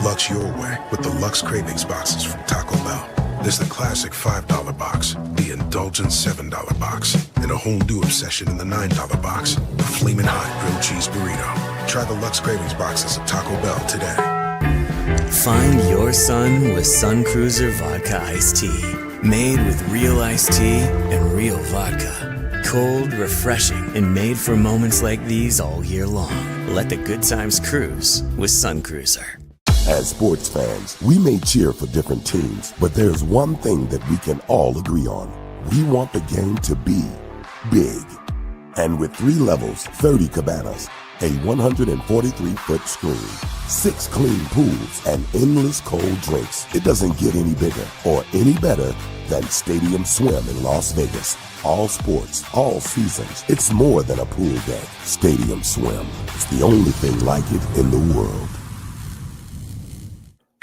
Lux your way with the Lux Cravings boxes from Taco Bell. There's the classic $5 box, the indulgent $7 box, and a whole new obsession in the $9 box, the Flamin' Hot Grilled Cheese Burrito. Try the Lux Cravings boxes at Taco Bell today. Find your sun with Sun Cruiser Vodka Iced Tea. Made with real iced tea and real vodka. Cold, refreshing, and made for moments like these all year long. Let the good times cruise with Sun Cruiser. As sports fans, we may cheer for different teams, but there's one thing that we can all agree on. We want the game to be big. And with 3 levels, 30 cabanas, a 143-foot screen, 6 clean pools, and endless cold drinks, it doesn't get any bigger or any better than Stadium Swim in Las Vegas. All sports, all seasons. It's more than a pool deck. Stadium Swim. It's the only thing like it in the world.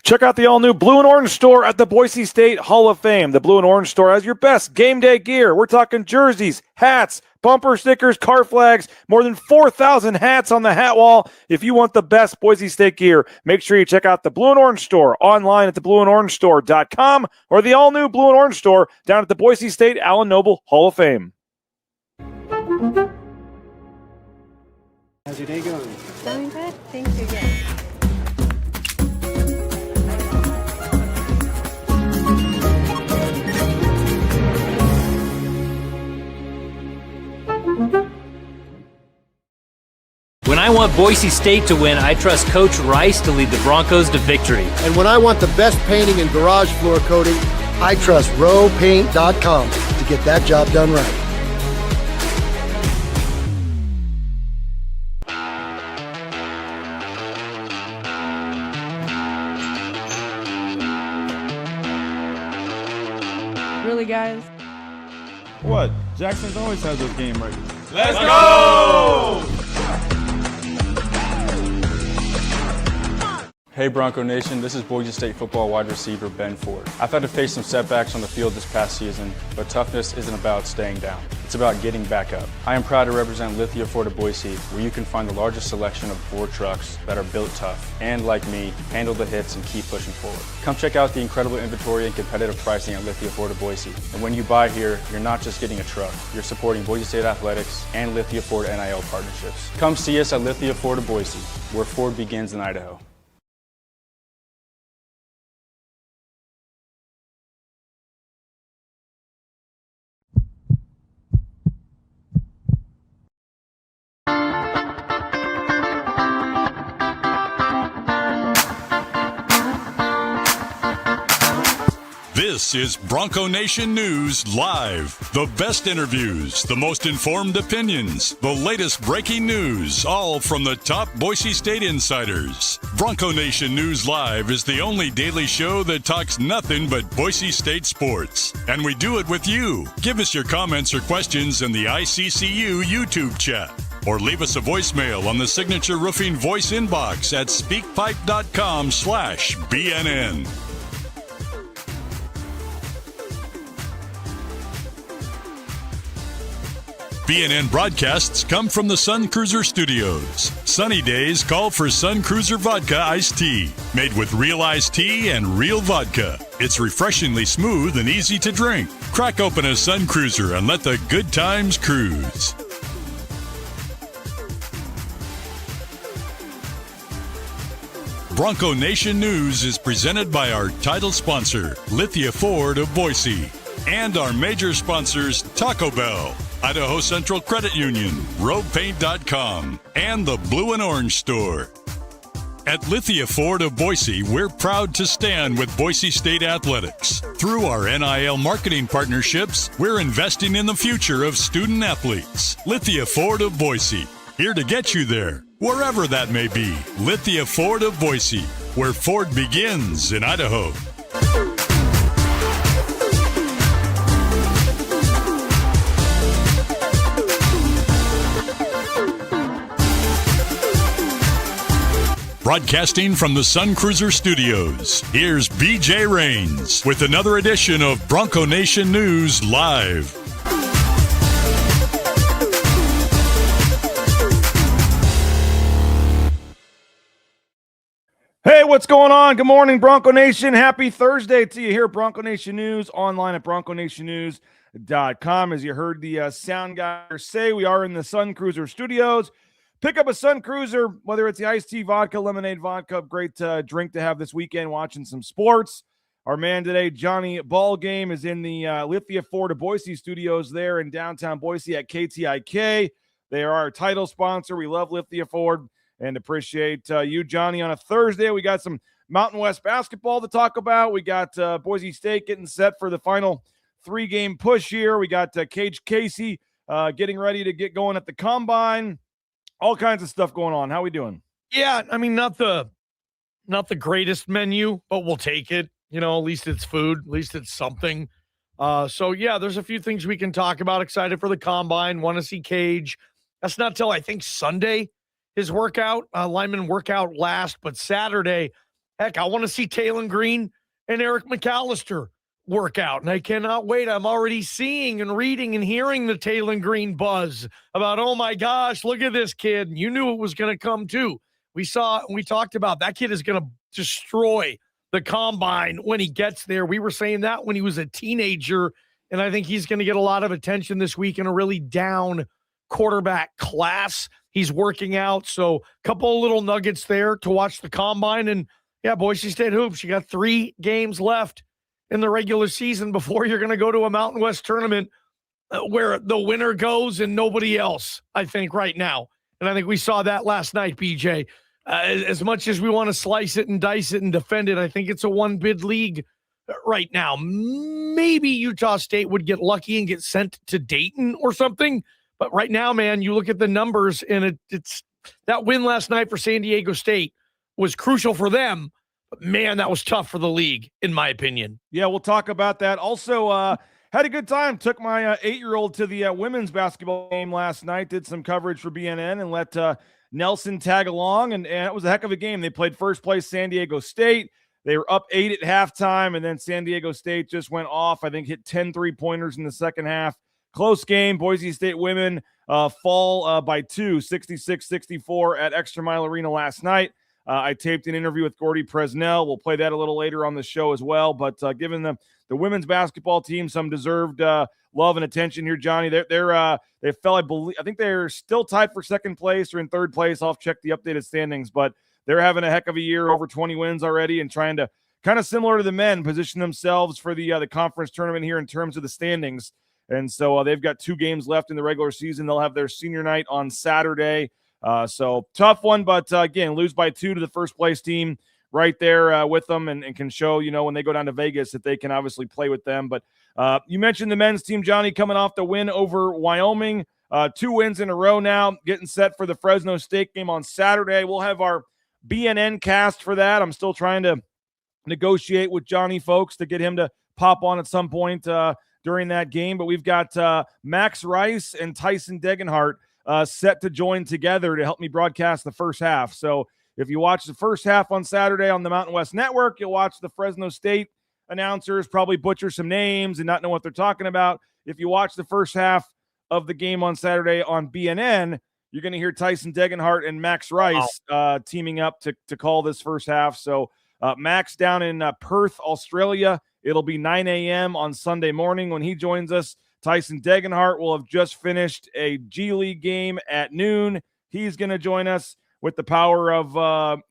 Check out the all-new Blue and Orange store at the Boise State Hall of Fame. The Blue and Orange store has your best game day gear. We're talking jerseys, hats, bumper stickers, car flags, more than 4,000 hats on the hat wall. If you want the best Boise State gear, make sure you check out the Blue and Orange store online at theblueandorangestore.com or the all-new Blue and Orange store down at the Boise State Allen Noble Hall of Fame. How's your day going? Going good, thank you, yes. When I want Boise State to win, I trust Coach Rice to lead the Broncos to victory. And when I want the best painting and garage floor coating, I trust rowpaint.com to get that job done right. Really, guys? What? Jackson's always has those game ready. Let's go! Hey Bronco Nation, this is Boise State football wide receiver Ben Ford. I've had to face some setbacks on the field this past season, but toughness isn't about staying down. It's about getting back up. I am proud to represent Lithia Ford of Boise, where you can find the largest selection of Ford trucks that are built tough and, like me, handle the hits and keep pushing forward. Come check out the incredible inventory and competitive pricing at Lithia Ford of Boise. And when you buy here, you're not just getting a truck, you're supporting Boise State athletics and Lithia Ford NIL partnerships. Come see us at Lithia Ford of Boise, where Ford begins in Idaho. This is Bronco Nation News Live. The best interviews, the most informed opinions, the latest breaking news, all from the top Boise State insiders. Bronco Nation News Live is the only daily show that talks nothing but Boise State sports. And we do it with you. Give us your comments or questions in the ICCU YouTube chat. Or leave us a voicemail on the Signature Roofing voice inbox at speakpipe.com/BNN. BNN broadcasts come from the Sun Cruiser Studios. Sunny days call for Sun Cruiser Vodka Iced Tea. Made with real iced tea and real vodka. It's refreshingly smooth and easy to drink. Crack open a Sun Cruiser and let the good times cruise. Bronco Nation News is presented by our title sponsor, Lithia Ford of Boise, and our major sponsors, Taco Bell, Idaho Central Credit Union, rowpaint.com, and the Blue and Orange store. At Lithia Ford of Boise, we're proud to stand with Boise State athletics. Through our NIL marketing partnerships, we're investing in the future of student athletes. Lithia Ford of Boise, here to get you there, wherever that may be. Lithia Ford of Boise, where Ford begins in Idaho. Broadcasting from the Sun Cruiser Studios, here's BJ Rains with another edition of Bronco Nation News Live. Hey, what's going on? Good morning, Bronco Nation. Happy Thursday to you here at Bronco Nation News, online at bronconationnews.com. As you heard the sound guy say, we are in the Sun Cruiser studios. Pick up a Sun Cruiser, whether it's the iced tea, vodka, lemonade, vodka, great drink to have this weekend watching some sports. Our man today, Johnny Ballgame, is in the Lithia Ford of Boise studios there in downtown Boise at KTIK. They are our title sponsor. We love Lithia Ford and appreciate you, Johnny. On a Thursday, we got some Mountain West basketball to talk about. We got Boise State getting set for the final 3-game push here. We got Kage Casey getting ready to get going at the Combine. All kinds of stuff going on. How we doing? Yeah, I mean, not the greatest menu, but we'll take it. You know, at least it's food. At least it's something. So, yeah, there's a few things we can talk about. Excited for the Combine. Want to see Kage. That's not till, I think, Sunday. His workout, lineman workout last, but Saturday, heck, I want to see Taylon Green and Eric McAllister work out, and I cannot wait. I'm already seeing and reading and hearing the Taylon Green buzz about, oh my gosh, look at this kid. And you knew it was going to come too. We talked about that kid is going to destroy the Combine when he gets there. We were saying that when he was a teenager, and I think he's going to get a lot of attention this week in a really down quarterback class. He's working out, so a couple of little nuggets there to watch the Combine. And, yeah, Boise State hoops, you got 3 games left in the regular season before you're going to go to a Mountain West tournament where the winner goes and nobody else, I think, right now. And I think we saw that last night, BJ. As much as we want to slice it and dice it and defend it, I think it's a one-bid league right now. Maybe Utah State would get lucky and get sent to Dayton or something. But right now, man, you look at the numbers, and it's that win last night for San Diego State was crucial for them. But, man, that was tough for the league, in my opinion. Yeah, we'll talk about that. Also, had a good time. Took my 8-year-old to the women's basketball game last night. Did some coverage for BNN and let Nelson tag along, and it was a heck of a game. They played first place San Diego State. They were up 8 at halftime, and then San Diego State just went off. I think hit 10 3-pointers in the second half. Close game. Boise State women fall by 2, 66-64 at Extra Mile Arena last night. I taped an interview with Gordy Presnell. We'll play that a little later on the show as well. But giving the women's basketball team some deserved love and attention here, Johnny. They fell, I think they're still tied for second place or in third place. I'll check the updated standings, but they're having a heck of a year, over 20 wins already, and trying to kind of similar to the men position themselves for the conference tournament here in terms of the standings. And so they've got 2 games left in the regular season. They'll have their senior night on Saturday. So tough one, but again, lose by 2 to the first place team right there with them and can show, when they go down to Vegas that they can obviously play with them. But you mentioned the men's team, Johnny, coming off the win over Wyoming. 2 wins in a row now, getting set for the Fresno State game on Saturday. We'll have our BNN cast for that. I'm still trying to negotiate with Johnny folks to get him to pop on at some point during that game. But we've got Max Rice and Tyson Degenhart set to join together to help me broadcast the first half. So if you watch the first half on Saturday on the Mountain West Network, you'll watch the Fresno State announcers probably butcher some names and not know what they're talking about. If you watch the first half of the game on Saturday on BNN, you're going to hear Tyson Degenhart and Max Rice teaming up to call this first half. So Max down in Perth, Australia. It'll be 9 a.m. on Sunday morning when he joins us. Tyson Degenhart will have just finished a G League game at noon. He's going to join us with the power of,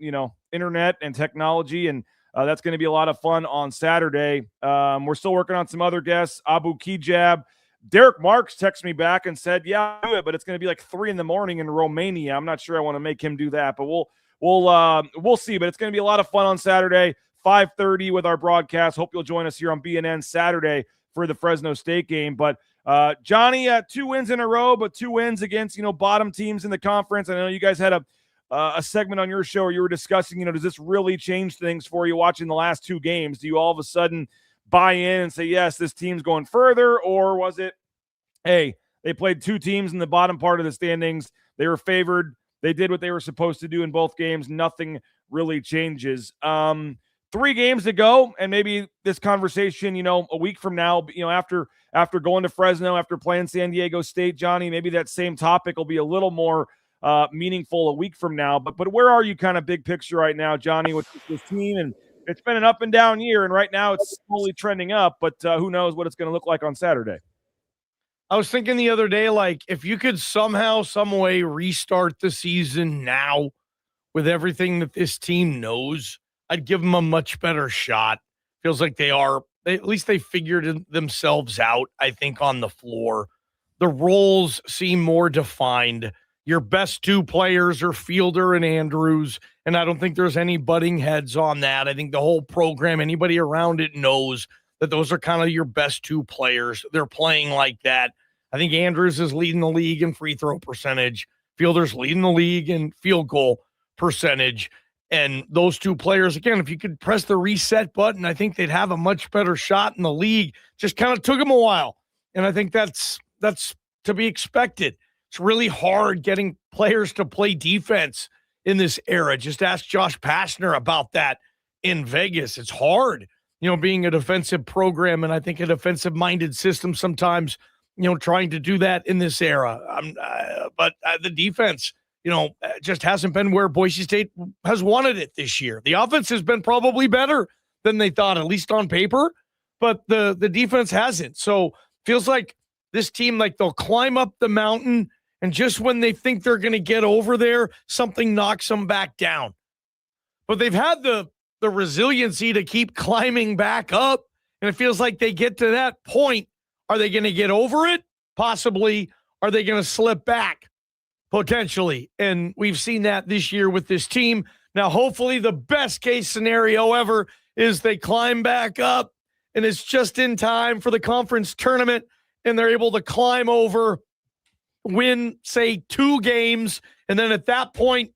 internet and technology, and that's going to be a lot of fun on Saturday. We're still working on some other guests. Abu Kijab. Derek Marks texted me back and said, yeah, I'll do it, but it's going to be like 3 a.m. in Romania. I'm not sure I want to make him do that, but we'll see. But it's going to be a lot of fun on Saturday, 5:30 with our broadcast. Hope you'll join us here on BNN Saturday for the Fresno State game. But Johnny, 2 wins in a row, but 2 wins against, bottom teams in the conference. I know you guys had a segment on your show where you were discussing, does this really change things for you watching the last 2 games? Do you all of a sudden buy in and say, yes, this team's going further? Or was it, hey, they played 2 teams in the bottom part of the standings. They were favored. They did what they were supposed to do in both games. Nothing really changes. 3 games to go, and maybe this conversation, a week from now, after going to Fresno, after playing San Diego State, Johnny, maybe that same topic will be a little more meaningful a week from now. But where are you kind of big picture right now, Johnny, with this team? And it's been an up and down year, and right now it's slowly trending up, but who knows what it's going to look like on Saturday. I was thinking the other day, like, if you could somehow, some way restart the season now with everything that this team knows, I'd give them a much better shot. Feels like at least they figured themselves out, I think, on the floor. The roles seem more defined. Your best two players are Fielder and Andrews, and I don't think there's any butting heads on that. I think the whole program, anybody around it knows that those are kind of your best two players. They're playing like that. I think Andrews is leading the league in free throw percentage. Fielder's leading the league in field goal percentage. And those two players, again, if you could press the reset button, I think they'd have a much better shot in the league. Just kind of took them a while. And I think that's to be expected. It's really hard getting players to play defense in this era. Just ask Josh Pastner about that in Vegas. It's hard, being a defensive program, and I think a defensive-minded system sometimes, trying to do that in this era. But the defense, just hasn't been where Boise State has wanted it this year. The offense has been probably better than they thought, at least on paper, but the defense hasn't. So feels like this team, like they'll climb up the mountain, and just when they think they're going to get over there, something knocks them back down. But they've had the resiliency to keep climbing back up, and it feels like they get to that point. Are they going to get over it? Possibly. Are they going to slip back? Potentially. And we've seen that this year with this team. Now, hopefully the best case scenario ever is they climb back up, and it's just in time for the conference tournament, and they're able to climb over, win, say, 2 games, and then at that point,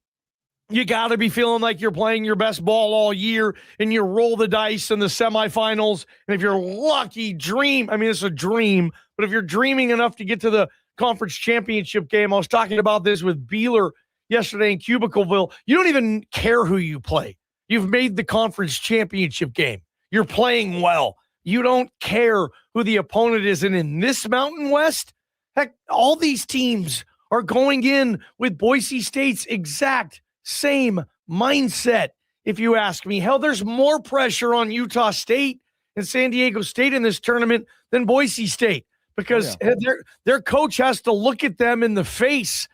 you got to be feeling like you're playing your best ball all year, and you roll the dice in the semifinals. And if you're lucky, it's a dream, but if you're dreaming enough to get to the conference championship game, I was talking about this with Beeler yesterday in Cubicleville. You don't even care who you play. You've made the conference championship game. You're playing well. You don't care who the opponent is. And in this Mountain West, heck, all these teams are going in with Boise State's exact same mindset, if you ask me. Hell, there's more pressure on Utah State and San Diego State in this tournament than Boise State, because their coach has to look at them in the face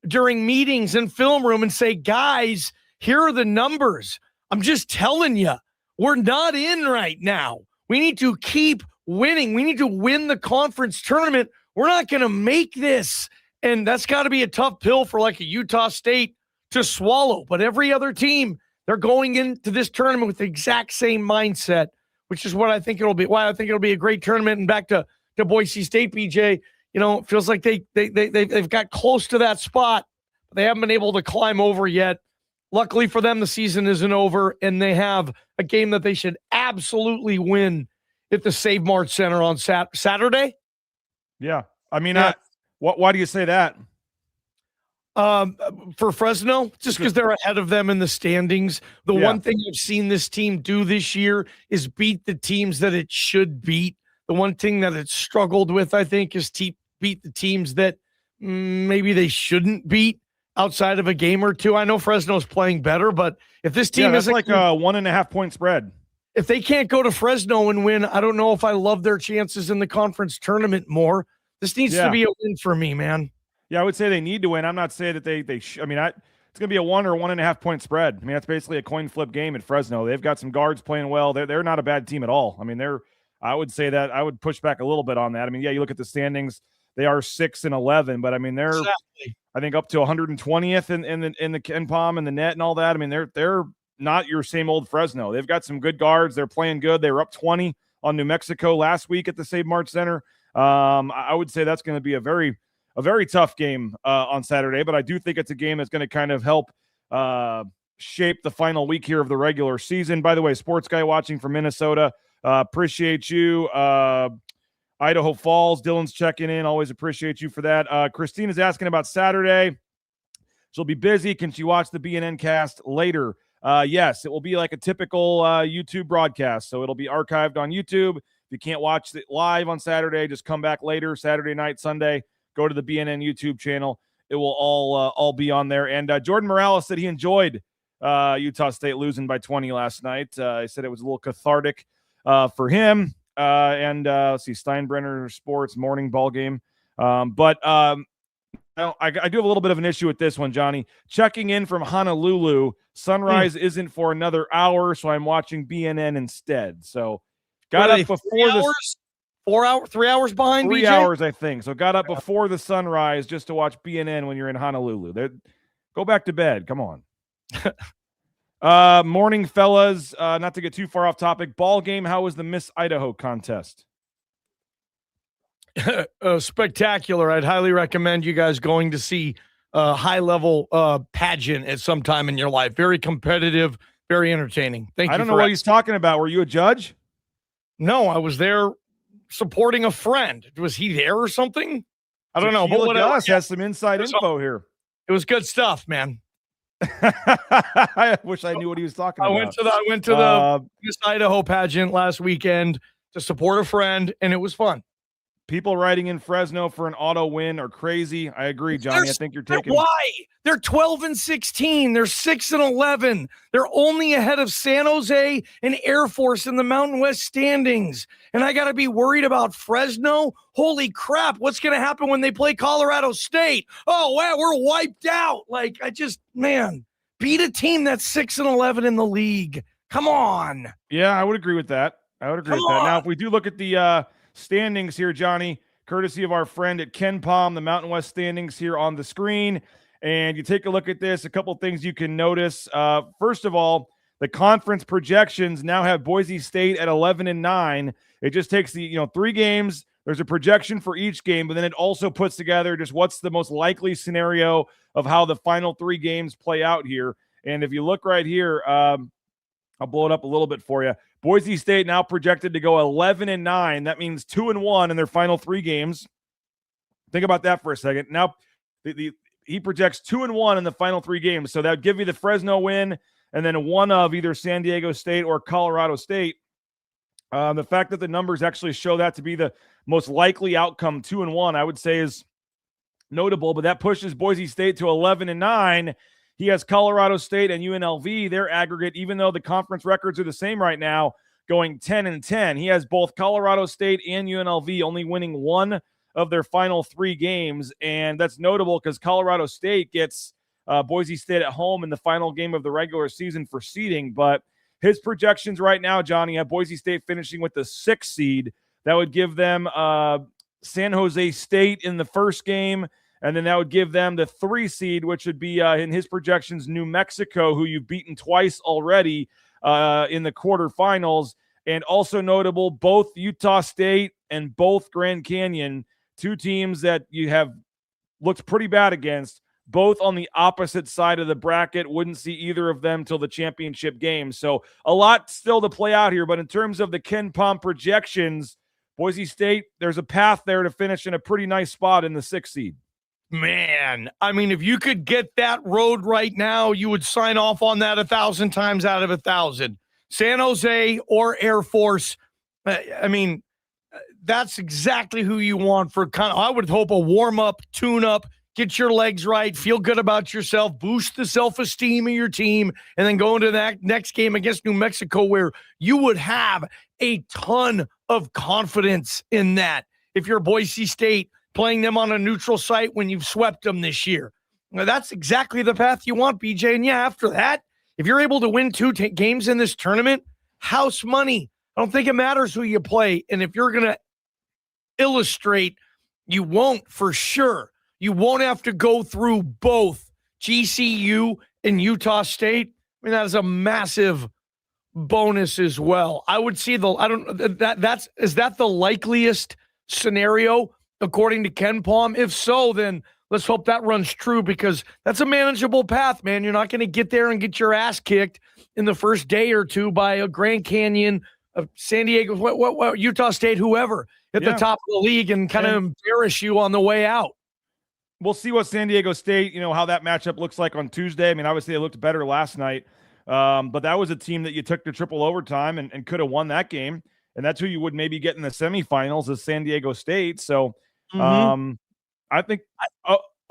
during meetings and film room and say, guys, here are the numbers. I'm just telling you, we're not in right now. We need to keep winning. We need to win the conference tournament. We're not going to make this. And that's got to be a tough pill for like a Utah State to swallow. But every other team, they're going into this tournament with the exact same mindset, which is what I think it'll be. Why I think it'll be a great tournament. And back to Boise State, BJ, it feels like they've got close to that spot, but they haven't been able to climb over yet. Luckily for them, the season isn't over, and they have a game that they should absolutely win at the Save Mart Center on Saturday. Yeah. Why do you say that? For Fresno, just because they're ahead of them in the standings. The one thing I've seen this team do this year is beat the teams that it should beat. The one thing that it's struggled with, I think, is beat the teams that maybe they shouldn't beat outside of a game or two. I know Fresno's playing better, but if this team is like a 1.5 point spread, if they can't go to Fresno and win, I don't know if I love their chances in the conference tournament more. This needs to be a win for me, man. Yeah, I would say they need to win. I'm not saying that it's going to be a 1 or 1.5 point spread. I mean, that's basically a coin flip game at Fresno. They've got some guards playing well. They're not a bad team at all. I mean, I would say that I would push back a little bit on that. I mean, you look at the standings, they are 6-11, but I mean, they're I think up to 120th in the KenPom and the net and all that. I mean, they're not your same old Fresno. They've got some good guards. They're playing good. They were up 20 on New Mexico last week at the Save Mart Center. I would say that's going to be a very tough game on Saturday, but I do think it's a game that's going to kind of help shape the final week here of the regular season. By the way, sports guy watching from Minnesota, appreciate you. Idaho Falls, Dylan's checking in. Always appreciate you for that. Christine is asking about Saturday. She'll be busy. Can she watch the BNN cast later? Yes, it will be like a typical YouTube broadcast, so it'll be archived on YouTube. If you can't watch it live on Saturday, just come back later, Saturday night, Sunday. Go to the BNN YouTube channel. it will all be on there. And Jordan Morales said he enjoyed Utah State losing by 20 last night. He said it was a little cathartic for him. Let's see, Steinbrenner Sports morning ball game. I do have a little bit of an issue with this one, Johnny. Checking in from Honolulu, sunrise isn't for another hour, so I'm watching BNN instead. So got up before 3 hours behind. 3 BJ? hours, I think. So got up before the sunrise just to watch BNN when you're in Honolulu. Go back to bed. Come on. Morning, fellas. Not to get too far off topic. Ball game. How was the Miss Idaho contest? Spectacular. I'd highly recommend you guys going to see a high-level pageant at some time in your life. Very competitive, very entertaining. Thank you. I don't know what he's talking about. Were you a judge? No, I was there supporting a friend. Was he there or something? I don't know. But what else has some inside info here? It was good stuff, man. I wish I knew what he was talking about. I went to the Miss Idaho pageant last weekend to support a friend, and it was fun. People writing in Fresno for an auto win are crazy. I agree, Johnny. I think you're taking. Why? They're 12-16. They're 6-11. They're only ahead of San Jose and Air Force in the Mountain West standings. And I got to be worried about Fresno? Holy crap. What's going to happen when they play Colorado State? Oh, wow, we're wiped out. Beat a team that's 6-11 in the league. Come on. Yeah, I would agree with that. Now, if we do look at the standings here, Johnny, courtesy of our friend at KenPom, the Mountain West standings here on the screen. And you take a look at this, a couple things you can notice. First of all, the conference projections now have Boise State at 11-9. It just takes the 3 games. There's a projection for each game, but then it also puts together just what's the most likely scenario of how the final 3 games play out here. And if you look right here, I'll blow it up a little bit for you. Boise State now projected to go 11-9. That means 2-1 in their final 3 games. Think about that for a second. Now, he projects 2-1 in the final 3 games. So that would give you the Fresno win and then one of either San Diego State or Colorado State. The fact that the numbers actually show that to be the most likely outcome, 2-1, I would say is notable. But that pushes Boise State to 11-9. He has Colorado State and UNLV, their aggregate, even though the conference records are the same right now, going 10-10. He has both Colorado State and UNLV only winning one of their final 3 games. And that's notable because Colorado State gets Boise State at home in the final game of the regular season for seeding. But his projections right now, Johnny, have Boise State finishing with the 6th seed. That would give them San Jose State in the first game. And then that would give them the 3 seed, which would be, in his projections, New Mexico, who you've beaten twice already in the quarterfinals. And also notable, both Utah State and both Grand Canyon, 2 teams that you have looked pretty bad against, both on the opposite side of the bracket. Wouldn't see either of them till the championship game. So a lot still to play out here. But in terms of the KenPom projections, Boise State, there's a path there to finish in a pretty nice spot in the 6th seed. Man, I mean, if you could get that road right now, you would sign off on that 1,000 times out of 1,000. San Jose or Air Force, I mean, that's exactly who you want for I would hope a warm-up, tune-up, get your legs right, feel good about yourself, boost the self-esteem of your team, and then go into that next game against New Mexico where you would have a ton of confidence in that if you're Boise State playing them on a neutral site when you've swept them this year. Now, that's exactly the path you want, BJ. And yeah, after that, if you're able to win 2 games in this tournament, house money. I don't think it matters who you play. And if you're going to illustrate, you won't for sure. You won't have to go through both GCU and Utah State. I mean, that is a massive bonus as well. I would see is that the likeliest scenario according to KenPom? If so, then let's hope that runs true because that's a manageable path, man. You're not going to get there and get your ass kicked in the first day or 2 by a Grand Canyon, of San Diego, Utah State, whoever at the top of the league and kind of embarrass you on the way out. We'll see what San Diego State, how that matchup looks like on Tuesday. I mean, obviously they looked better last night, but that was a team that you took to triple overtime and could have won that game. And that's who you would maybe get in the semifinals is San Diego State. So I think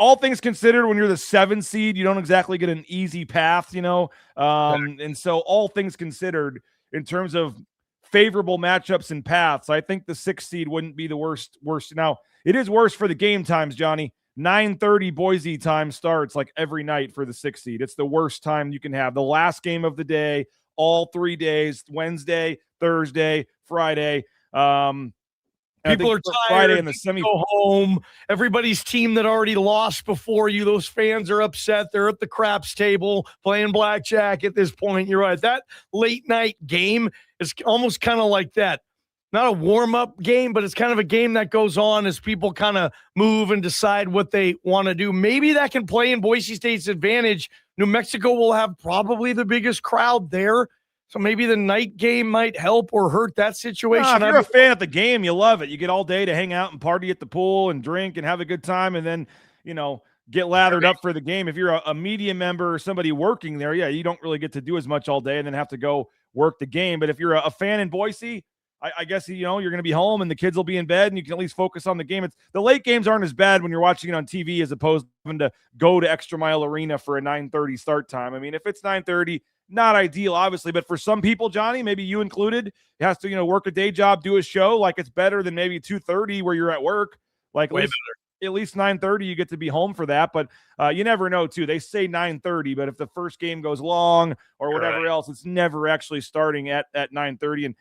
all things considered, when you're the 7 seed, you don't exactly get an easy path, and so all things considered, in terms of favorable matchups and paths, I think the 6 seed wouldn't be the worst. Now, it is worse for the game times, Johnny. 9:30 Boise time starts like every night for the 6 seed. It's the worst time you can have. The last game of the day, all 3 days, Wednesday, Thursday, Friday. People are tired. Friday in the semi. Go home. Everybody's team that already lost before you, those fans are upset. They're at the craps table playing blackjack at this point. You're right. That late night game is almost kind of like that. Not a warm-up game, but it's kind of a game that goes on as people kind of move and decide what they want to do. Maybe that can play in Boise State's advantage. New Mexico will have probably the biggest crowd there, so maybe the night game might help or hurt that situation. If you're a fan at the game, you love it. You get all day to hang out and party at the pool and drink and have a good time, and then, get lathered up for the game. If you're a media member or somebody working there, you don't really get to do as much all day and then have to go work the game. But if you're a fan in Boise, I guess, you're going to be home and the kids will be in bed and you can at least focus on the game. The late games aren't as bad when you're watching it on TV as opposed to having to go to Extra Mile Arena for a 9:30 start time. I mean, if it's 9:30, not ideal, obviously, but for some people, Johnny, maybe you included, it has to, work a day job, do a show. Like, it's better than maybe 2:30 where you're at work. Like, at least 9:30, you get to be home for that. But you never know, too. They say 9:30, but if the first game goes long or whatever else, it's never actually starting at 9:30. And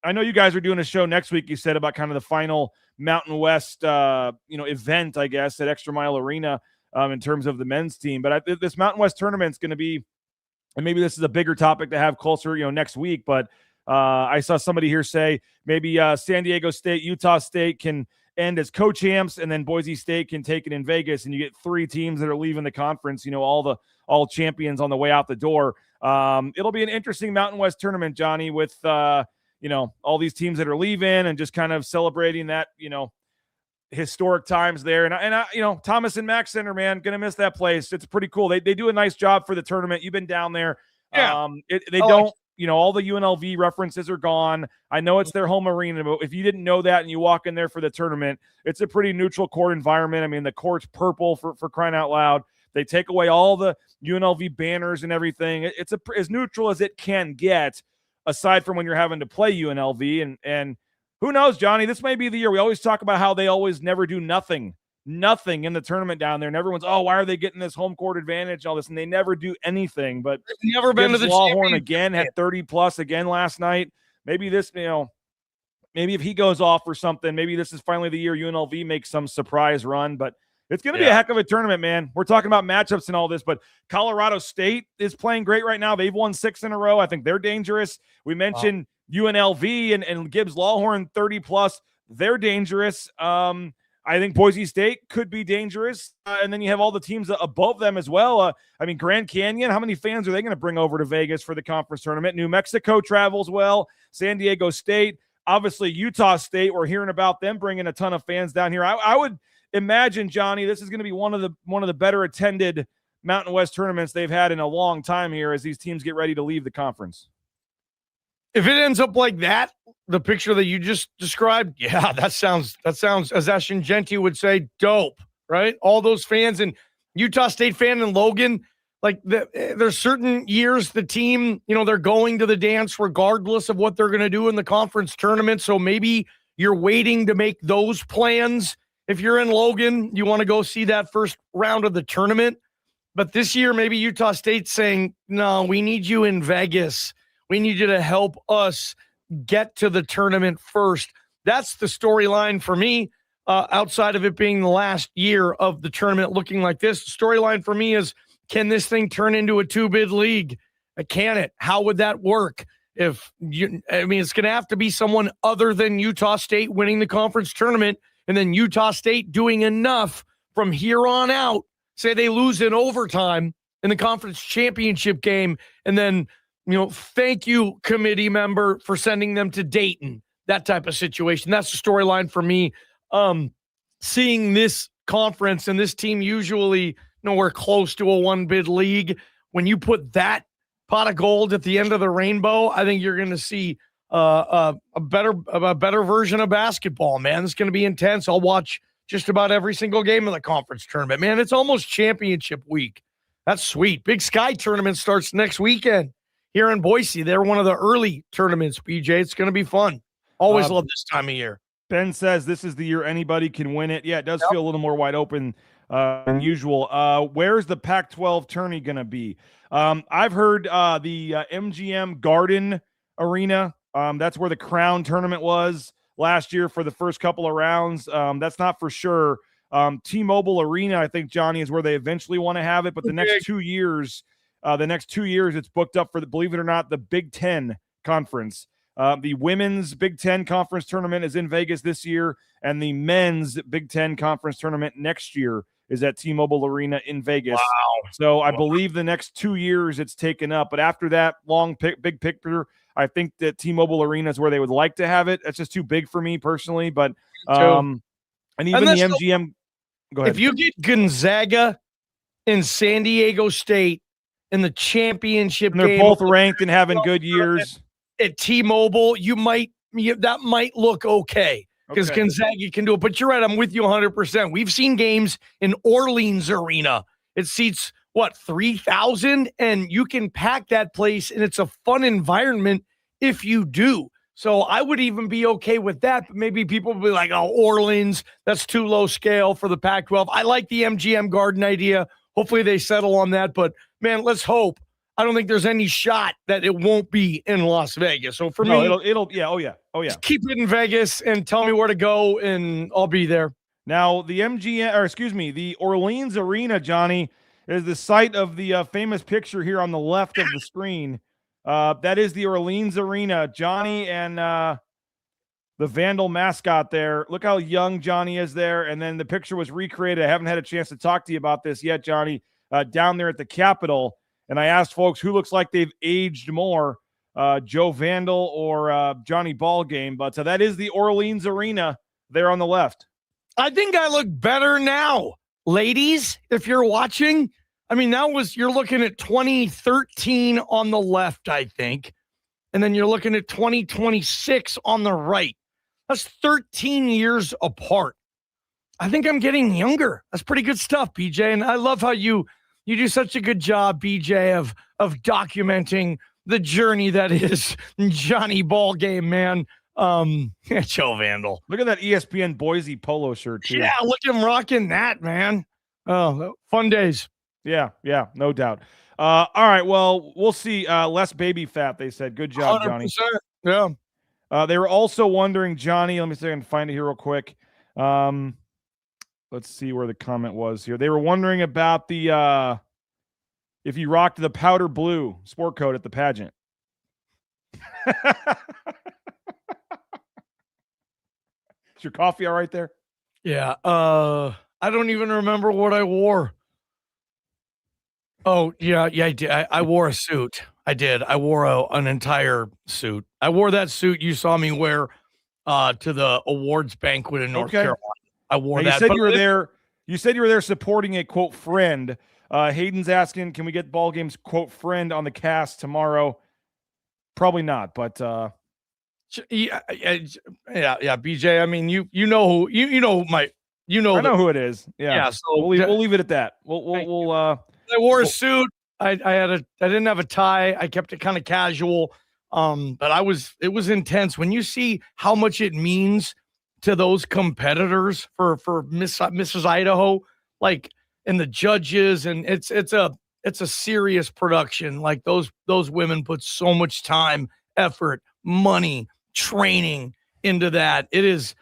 I know you guys are doing a show next week, you said, about kind of the final Mountain West, event, I guess, at Extra Mile Arena in terms of the men's team. But this Mountain West tournament is going to be, and maybe this is a bigger topic to have closer, next week. But I saw somebody here say maybe San Diego State, Utah State can end as co-champs, and then Boise State can take it in Vegas, and you get 3 teams that are leaving the conference, all champions on the way out the door. It'll be an interesting Mountain West tournament, Johnny, with, all these teams that are leaving and just kind of celebrating that, historic times there. And I Thomas and Mack Center, man, going to miss that place. It's pretty cool. They do a nice job for the tournament. You've been down there. Yeah. All the UNLV references are gone. I know it's their home arena, but if you didn't know that and you walk in there for the tournament, it's a pretty neutral court environment. I mean, the court's purple for crying out loud. They take away all the UNLV banners and everything. It's as neutral as it can get, aside from when you're having to play UNLV. And who knows, Johnny, this may be the year. We always talk about how they always never do nothing in the tournament down there. And everyone's, why are they getting this home court advantage, all this? And they never do anything. But they've never been to the Lawhorn again, had 30+ again last night. Maybe this, maybe if he goes off or something, maybe this is finally the year UNLV makes some surprise run. But it's going to be a heck of a tournament, man. We're talking about matchups and all this, but Colorado State is playing great right now. They've won 6 in a row. I think they're dangerous. We mentioned UNLV and Gibbs Lawhorn 30+. They're dangerous. I think Boise State could be dangerous. And then you have all the teams above them as well. Grand Canyon, how many fans are they going to bring over to Vegas for the conference tournament? New Mexico travels well. San Diego State, obviously Utah State. We're hearing about them bringing a ton of fans down here. I would imagine, Johnny, this is going to be one of the better attended Mountain West tournaments they've had in a long time here as these teams get ready to leave the conference. If it ends up like that, the picture that you just described, that sounds, as Ashton Genty would say, dope, right? All those fans, and Utah State fan in Logan, like there's certain years the team, they're going to the dance regardless of what they're going to do in the conference tournament. So maybe you're waiting to make those plans. If you're in Logan, you want to go see that first round of the tournament. But this year, maybe Utah State's saying, no, we need you in Vegas. We need you to help us get to the tournament first. That's the storyline for me, outside of it being the last year of the tournament looking like this. The storyline for me is, can this thing turn into a 2-bid league? Can it? How would that work? It's going to have to be someone other than Utah State winning the conference tournament, and then Utah State doing enough from here on out. Say they lose in overtime in the conference championship game, and then, thank you, committee member, for sending them to Dayton. That type of situation. That's the storyline for me. Seeing this conference and this team usually nowhere close to a 1-bid league. When you put that pot of gold at the end of the rainbow, I think you're going to see a better version of basketball, man. It's going to be intense. I'll watch just about every single game of the conference tournament. Man, it's almost championship week. That's sweet. Big Sky tournament starts next weekend here in Boise. They're one of the early tournaments, BJ. It's going to be fun. Always love this time of year. Ben says this is the year anybody can win it. Yeah, it does feel a little more wide open than usual. Where's the Pac-12 tourney going to be? I've heard the MGM Garden Arena. That's where the Crown tournament was last year for the first couple of rounds. That's not for sure. T-Mobile Arena, I think, Johnny, is where they eventually want to have it. But the next 2 years, it's booked up for believe it or not, the Big Ten Conference. The women's Big Ten Conference tournament is in Vegas this year, and the men's Big Ten Conference tournament next year is at T-Mobile Arena in Vegas. Wow. So I believe the next 2 years it's taken up. But after that big picture, I think that T-Mobile Arena is where they would like to have it. That's just too big for me personally. But and even the MGM. Go ahead. If you get Gonzaga and San Diego State in the championship and they're game, both ranked and having good years at T-Mobile, that might look okay because Gonzaga can do it. But you're right, I'm with you 100%. We've seen games in Orleans Arena. It seats 3,000, and you can pack that place, and it's a fun environment if you do. So I would even be okay with that. But maybe people will be like, "Oh, Orleans, that's too low scale for the Pac-12." I like the MGM Garden idea. Hopefully they settle on that. But man, let's hope. I don't think there's any shot that it won't be in Las Vegas. So for me, it'll just keep it in Vegas and tell me where to go, and I'll be there. Now the Orleans Arena, Johnny, is the site of the famous picture here on the left of the screen. That is the Orleans Arena. Johnny and the Vandal mascot there. Look how young Johnny is there. And then the picture was recreated. I haven't had a chance to talk to you about this yet, Johnny, down there at the Capitol. And I asked folks who looks like they've aged more, Joe Vandal or Johnny Ballgame. But so that is the Orleans Arena there on the left. I think I look better now. Ladies, if you're watching, I mean, you're looking at 2013 on the left, I think. And then you're looking at 2026 on the right. That's 13 years apart. I think I'm getting younger. That's pretty good stuff, BJ. And I love how you do such a good job, BJ, of documenting the journey that is Johnny Ballgame, man. Joe Vandal. Look at that ESPN Boise polo shirt, too. Yeah, look at him rocking that, man. Oh, fun days. Yeah, no doubt. All right, well, we'll see. Less baby fat, they said. Good job, 100%. Johnny. Yeah. They were also wondering, Johnny, let me see if I can find it here real quick. Let's see where the comment was here. They were wondering about the if you rocked the powder blue sport coat at the pageant. Is your coffee all right there? Yeah. I don't even remember what I wore. Oh, yeah, I did. I wore a suit. I did. I wore an entire suit. I wore that suit you saw me wear to the awards banquet in North Carolina. I wore that. You said you were there supporting a, quote, friend. Hayden's asking, can we get Ballgame's, quote, friend on the cast tomorrow? Probably not, but yeah, BJ. I mean, you know I know who it is. Yeah. So we'll leave it at that. I wore a suit. I didn't have a tie. I kept it kind of casual. But it was intense when you see how much it means to those competitors for Mrs. Idaho, like, and the judges, and it's a serious production. Like those women put so much time, effort, money, training into that. It is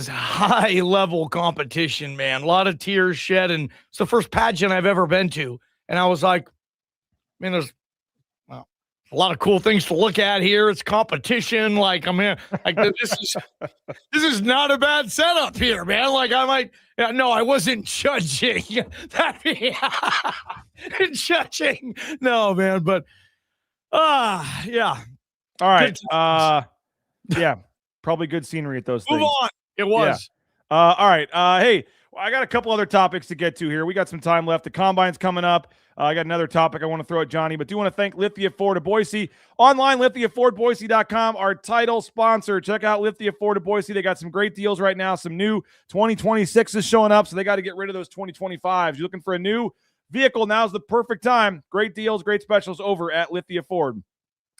high level competition, man. A lot of tears shed, and it's the first pageant I've ever been to. And I was like, man, there's a lot of cool things to look at here. It's competition. Like, I'm here. Like, this is not a bad setup here, man. Like, no, I wasn't judging. Judging. No, man, but yeah. All right. Yeah, probably good scenery at those things. Move on. It was. Yeah. All right. Hey, I got a couple other topics to get to here. We got some time left. The Combine's coming up. I got another topic I want to throw at Johnny, but do want to thank Lithia Ford of Boise. Online, LithiaFordBoise.com, our title sponsor. Check out Lithia Ford of Boise. They got some great deals right now. Some new 2026s showing up, so they got to get rid of those 2025s. You're looking for a new vehicle, now's the perfect time. Great deals, great specials over at Lithia Ford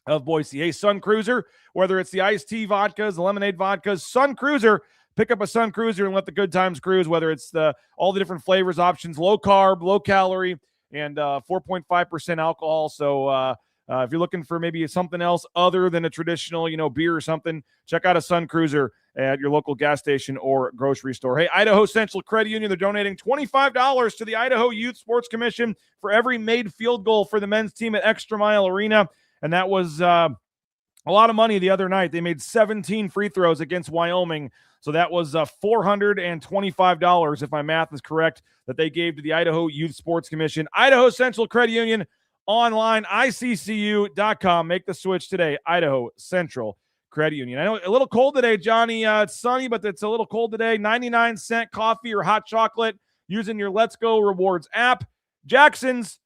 of Boise. Hey, Sun Cruiser, whether it's the iced tea vodkas, the lemonade vodkas, Sun Cruiser, pick up a Sun Cruiser and let the good times cruise, whether it's all the different flavors, options, low carb, low calorie, and 4.5% alcohol. So if you're looking for maybe something else other than a traditional, beer or something, check out a Sun Cruiser at your local gas station or grocery store. Hey, Idaho Central Credit Union, they're donating $25 to the Idaho Youth Sports Commission for every made field goal for the men's team at Extra Mile Arena. And that was a lot of money the other night. They made 17 free throws against Wyoming. So that was $425, if my math is correct, that they gave to the Idaho Youth Sports Commission. Idaho Central Credit Union, online, ICCU.com. Make the switch today. Idaho Central Credit Union. I know a little cold today, Johnny. It's sunny, but it's a little cold today. 99-cent coffee or hot chocolate using your Let's Go Rewards app. Jackson's.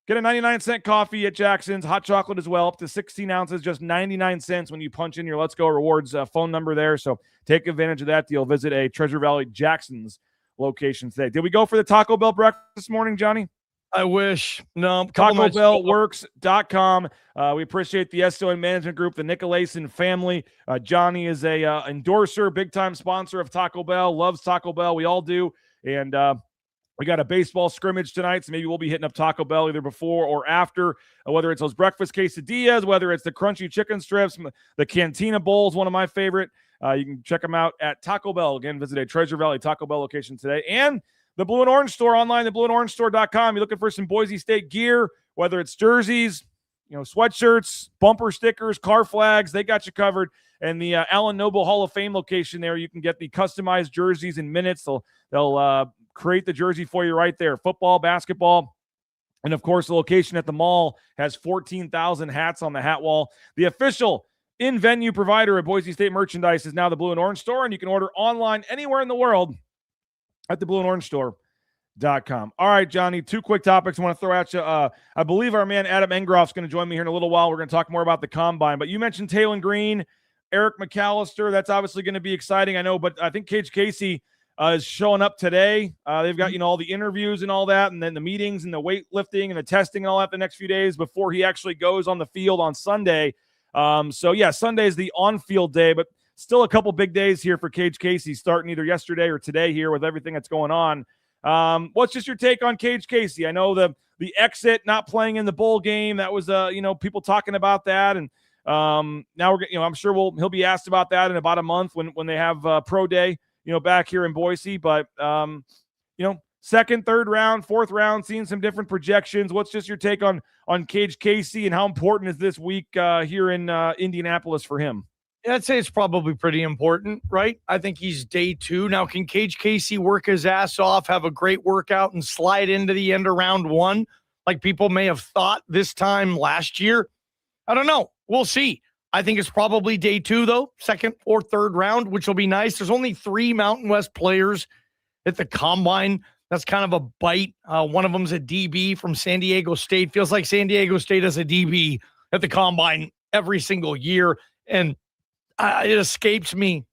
Get a 99-cent coffee at Jackson's. Hot chocolate as well, up to 16 ounces, just 99 cents when you punch in your Let's Go Rewards phone number there. So take advantage of that deal. Visit a Treasure Valley Jackson's location today. Did we go for the Taco Bell breakfast this morning, Johnny? I wish. No. TacoBellWorks.com. We appreciate the SON Management Group, the Nicolason family. Johnny is a endorser, big-time sponsor of Taco Bell, loves Taco Bell. We all do. And we got a baseball scrimmage tonight, so maybe we'll be hitting up Taco Bell either before or after, whether it's those breakfast quesadillas, whether it's the crunchy chicken strips, the Cantina Bowl is one of my favorite. You can check them out at Taco Bell. Again, visit a Treasure Valley Taco Bell location today. And the Blue and Orange Store online, theblueandorangestore.com. You're looking for some Boise State gear, whether it's jerseys, sweatshirts, bumper stickers, car flags, they got you covered. And the Allen Noble Hall of Fame location there, you can get the customized jerseys in minutes. They'll create the jersey for you right there. Football, basketball, and of course, the location at the mall has 14,000 hats on the hat wall. The official in-venue provider of Boise State merchandise is now the Blue and Orange Store, and you can order online anywhere in the world at the Blue and Orange Store.com. All right, Johnny, two quick topics I want to throw at you. I believe our man Adam Engroff is going to join me here in a little while. We're going to talk more about the Combine, but you mentioned Talon Green, Eric McAllister. That's obviously going to be exciting, I know, but I think Kage Casey is showing up today. They've got, all the interviews and all that, and then the meetings and the weightlifting and the testing and all that the next few days before he actually goes on the field on Sunday. Sunday is the on-field day, but still a couple big days here for Kage Casey, starting either yesterday or today here with everything that's going on. What's just your take on Kage Casey? I know the exit, not playing in the bowl game, that was, people talking about that, and now I'm sure he'll be asked about that in about a month when they have pro day, back here in Boise. But, second, third round, fourth round, seeing some different projections. What's just your take on Kage Casey, and how important is this week here in Indianapolis for him? Yeah, I'd say it's probably pretty important, right? I think he's day 2. Now, can Kage Casey work his ass off, have a great workout, and slide into the end of round 1 like people may have thought this time last year? I don't know. We'll see. I think it's probably day 2, though, second or third round, which will be nice. There's only 3 Mountain West players at the Combine. That's kind of a bite. One of them's a DB from San Diego State. Feels like San Diego State has a DB at the Combine every single year, and it escapes me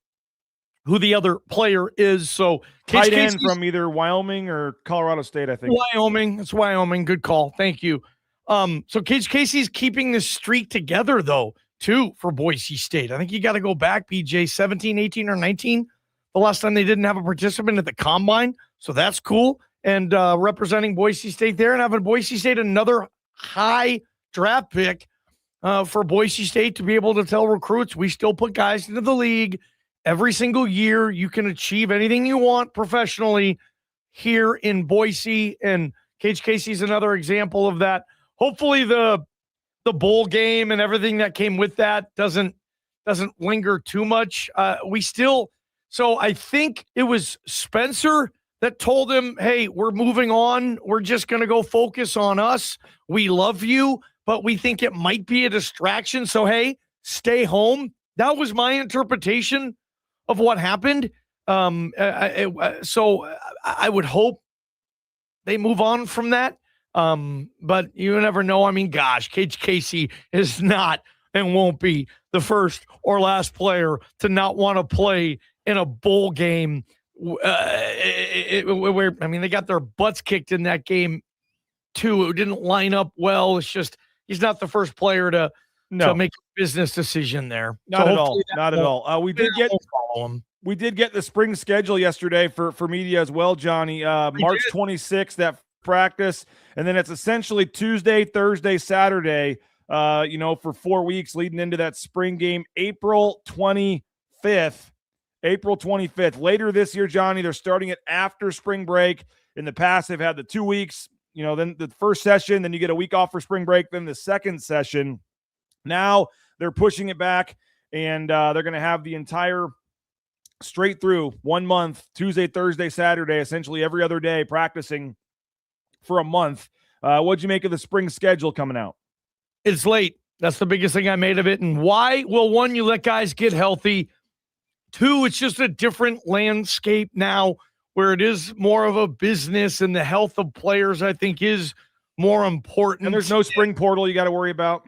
who the other player is. So tight end from either Wyoming or Colorado State, I think. Wyoming. It's Wyoming. Good call. Thank you. So Kage Casey's keeping this streak together, though, too, for Boise State. I think you got to go back, BJ, 17, 18, or 19, the last time they didn't have a participant at the Combine. So that's cool. And representing Boise State there, and having Boise State another high draft pick for Boise State to be able to tell recruits, we still put guys into the league every single year. You can achieve anything you want professionally here in Boise. And Kage Casey's another example of that. Hopefully the bowl game and everything that came with that doesn't linger too much. So I think it was Spencer that told him, hey, we're moving on. We're just going to go focus on us. We love you, but we think it might be a distraction. So, hey, stay home. That was my interpretation of what happened. So I would hope they move on from that. But you never know. I mean, gosh, Kage Casey is not and won't be the first or last player to not want to play in a bowl game where, I mean, they got their butts kicked in that game too. It didn't line up well. It's just, he's not the first player to make a business decision there. Not at all. Not at all. We did get the spring schedule yesterday for media as well, Johnny. March 26th, that practice. And then it's essentially Tuesday, Thursday, Saturday, for 4 weeks leading into that spring game, April 25th. Later this year, Johnny, they're starting it after spring break. In the past, they've had the 2 weeks, then the first session, then you get a week off for spring break, then the second session. Now they're pushing it back, and they're going to have the entire straight through 1 month, Tuesday, Thursday, Saturday, essentially every other day practicing for a month. What'd you make of the spring schedule coming out? It's late. That's the biggest thing I made of it. And why? Well, one, you let guys get healthy. Two, it's just a different landscape now where it is more of a business, and the health of players, I think, is more important. And there's no spring portal you got to worry about.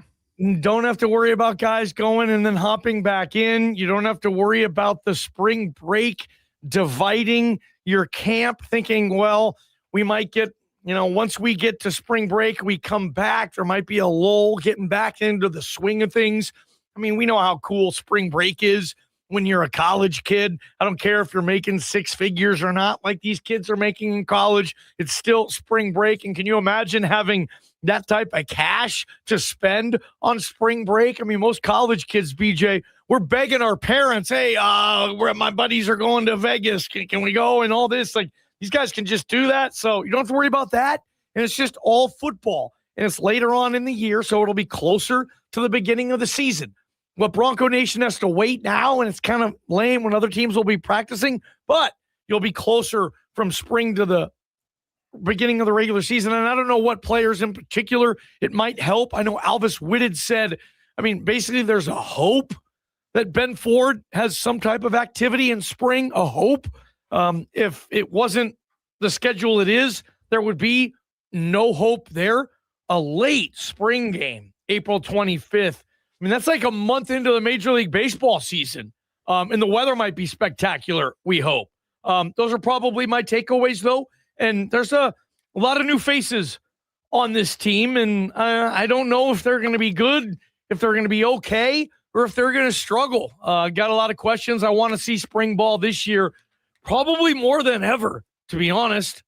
Don't have to worry about guys going and then hopping back in. You don't have to worry about the spring break dividing your camp, thinking, well, we might get, once we get to spring break, we come back. There might be a lull getting back into the swing of things. I mean, we know how cool spring break is when you're a college kid. I don't care if you're making six figures or not, like these kids are making in college. It's still spring break. And can you imagine having that type of cash to spend on spring break? I mean, most college kids, BJ, we're begging our parents, hey, my buddies are going to Vegas. Can we go? And all this, like, these guys can just do that. So you don't have to worry about that. And it's just all football. And it's later on in the year, so it'll be closer to the beginning of the season. What Bronco Nation has to wait now, and it's kind of lame when other teams will be practicing, but you'll be closer from spring to the beginning of the regular season. And I don't know what players in particular it might help. I know Alvis Whitted said, basically there's a hope that Ben Ford has some type of activity in spring, a hope. If it wasn't the schedule it is, there would be no hope there. A late spring game, April 25th. That's like a month into the Major League Baseball season. And the weather might be spectacular, we hope. Those are probably my takeaways, though. And there's a lot of new faces on this team, and I don't know if they're going to be good, if they're going to be okay, or if they're going to struggle. Got a lot of questions. I want to see spring ball this year, probably more than ever, to be honest.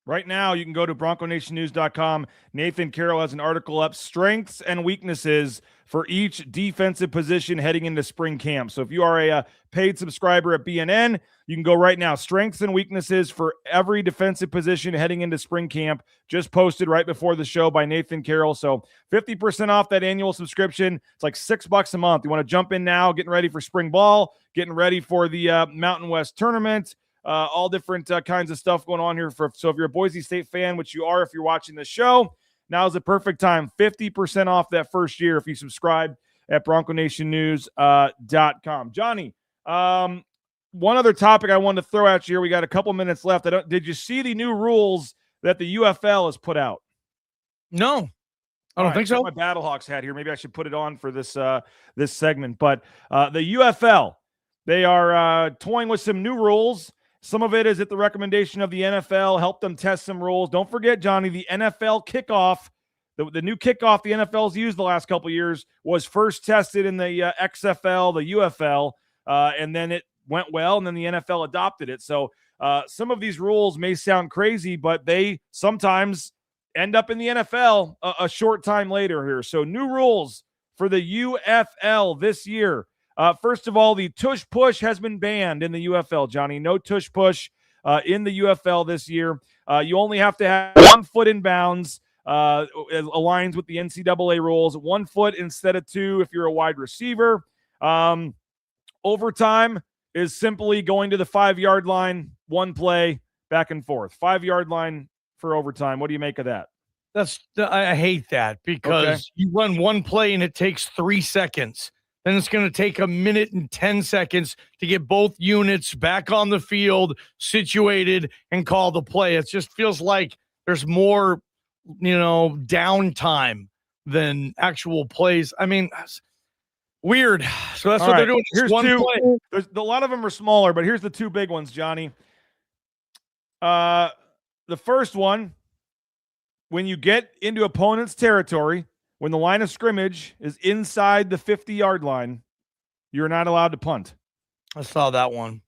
Right now, you can go to BroncoNationNews.com. Nathan Carroll has an article up, Strengths and Weaknesses for each defensive position heading into spring camp. So if you are a paid subscriber at BNN, you can go right now. Strengths and weaknesses for every defensive position heading into spring camp. Just posted right before the show by Nathan Carroll. So 50% off that annual subscription. It's like $6 a month. You want to jump in now, getting ready for spring ball, getting ready for the Mountain West tournament. All different kinds of stuff going on here. So if you're a Boise State fan, which you are if you're watching the show, now's the perfect time. 50% off that first year if you subscribe at BroncoNationNews.com. Johnny, one other topic I wanted to throw at you here. We got a couple minutes left. Did you see the new rules that the UFL has put out? No. I don't think so. My Battlehawks hat here. Maybe I should put it on for this this segment. But the UFL, they are toying with some new rules. Some of it is at the recommendation of the NFL, help them test some rules. Don't forget, Johnny, the NFL kickoff, the new kickoff the NFL's used the last couple of years was first tested in the XFL, the UFL, and then it went well, and then the NFL adopted it. So some of these rules may sound crazy, but they sometimes end up in the NFL a short time later here. So new rules for the UFL this year. First of all, the tush push has been banned in the UFL, Johnny. No tush push in the UFL this year. You only have to have 1 foot in bounds. It aligns with the NCAA rules. 1 foot instead of 2 if you're a wide receiver. Overtime is simply going to the 5-yard line, 1 play, back and forth. 5-yard line for overtime. What do you make of that? I hate that because you run 1 play and it takes 3 seconds. Then it's going to take 1 minute and 10 seconds to get both units back on the field, situated, and call the play. It just feels like there's more downtime than actual plays. I mean, weird. So that's what they're doing. Here's one two. play. There's a lot of them are smaller, but here's the two big ones, Johnny. The first one, when you get into opponent's territory, when the line of scrimmage is inside the 50-yard line, you're not allowed to punt. I saw that one.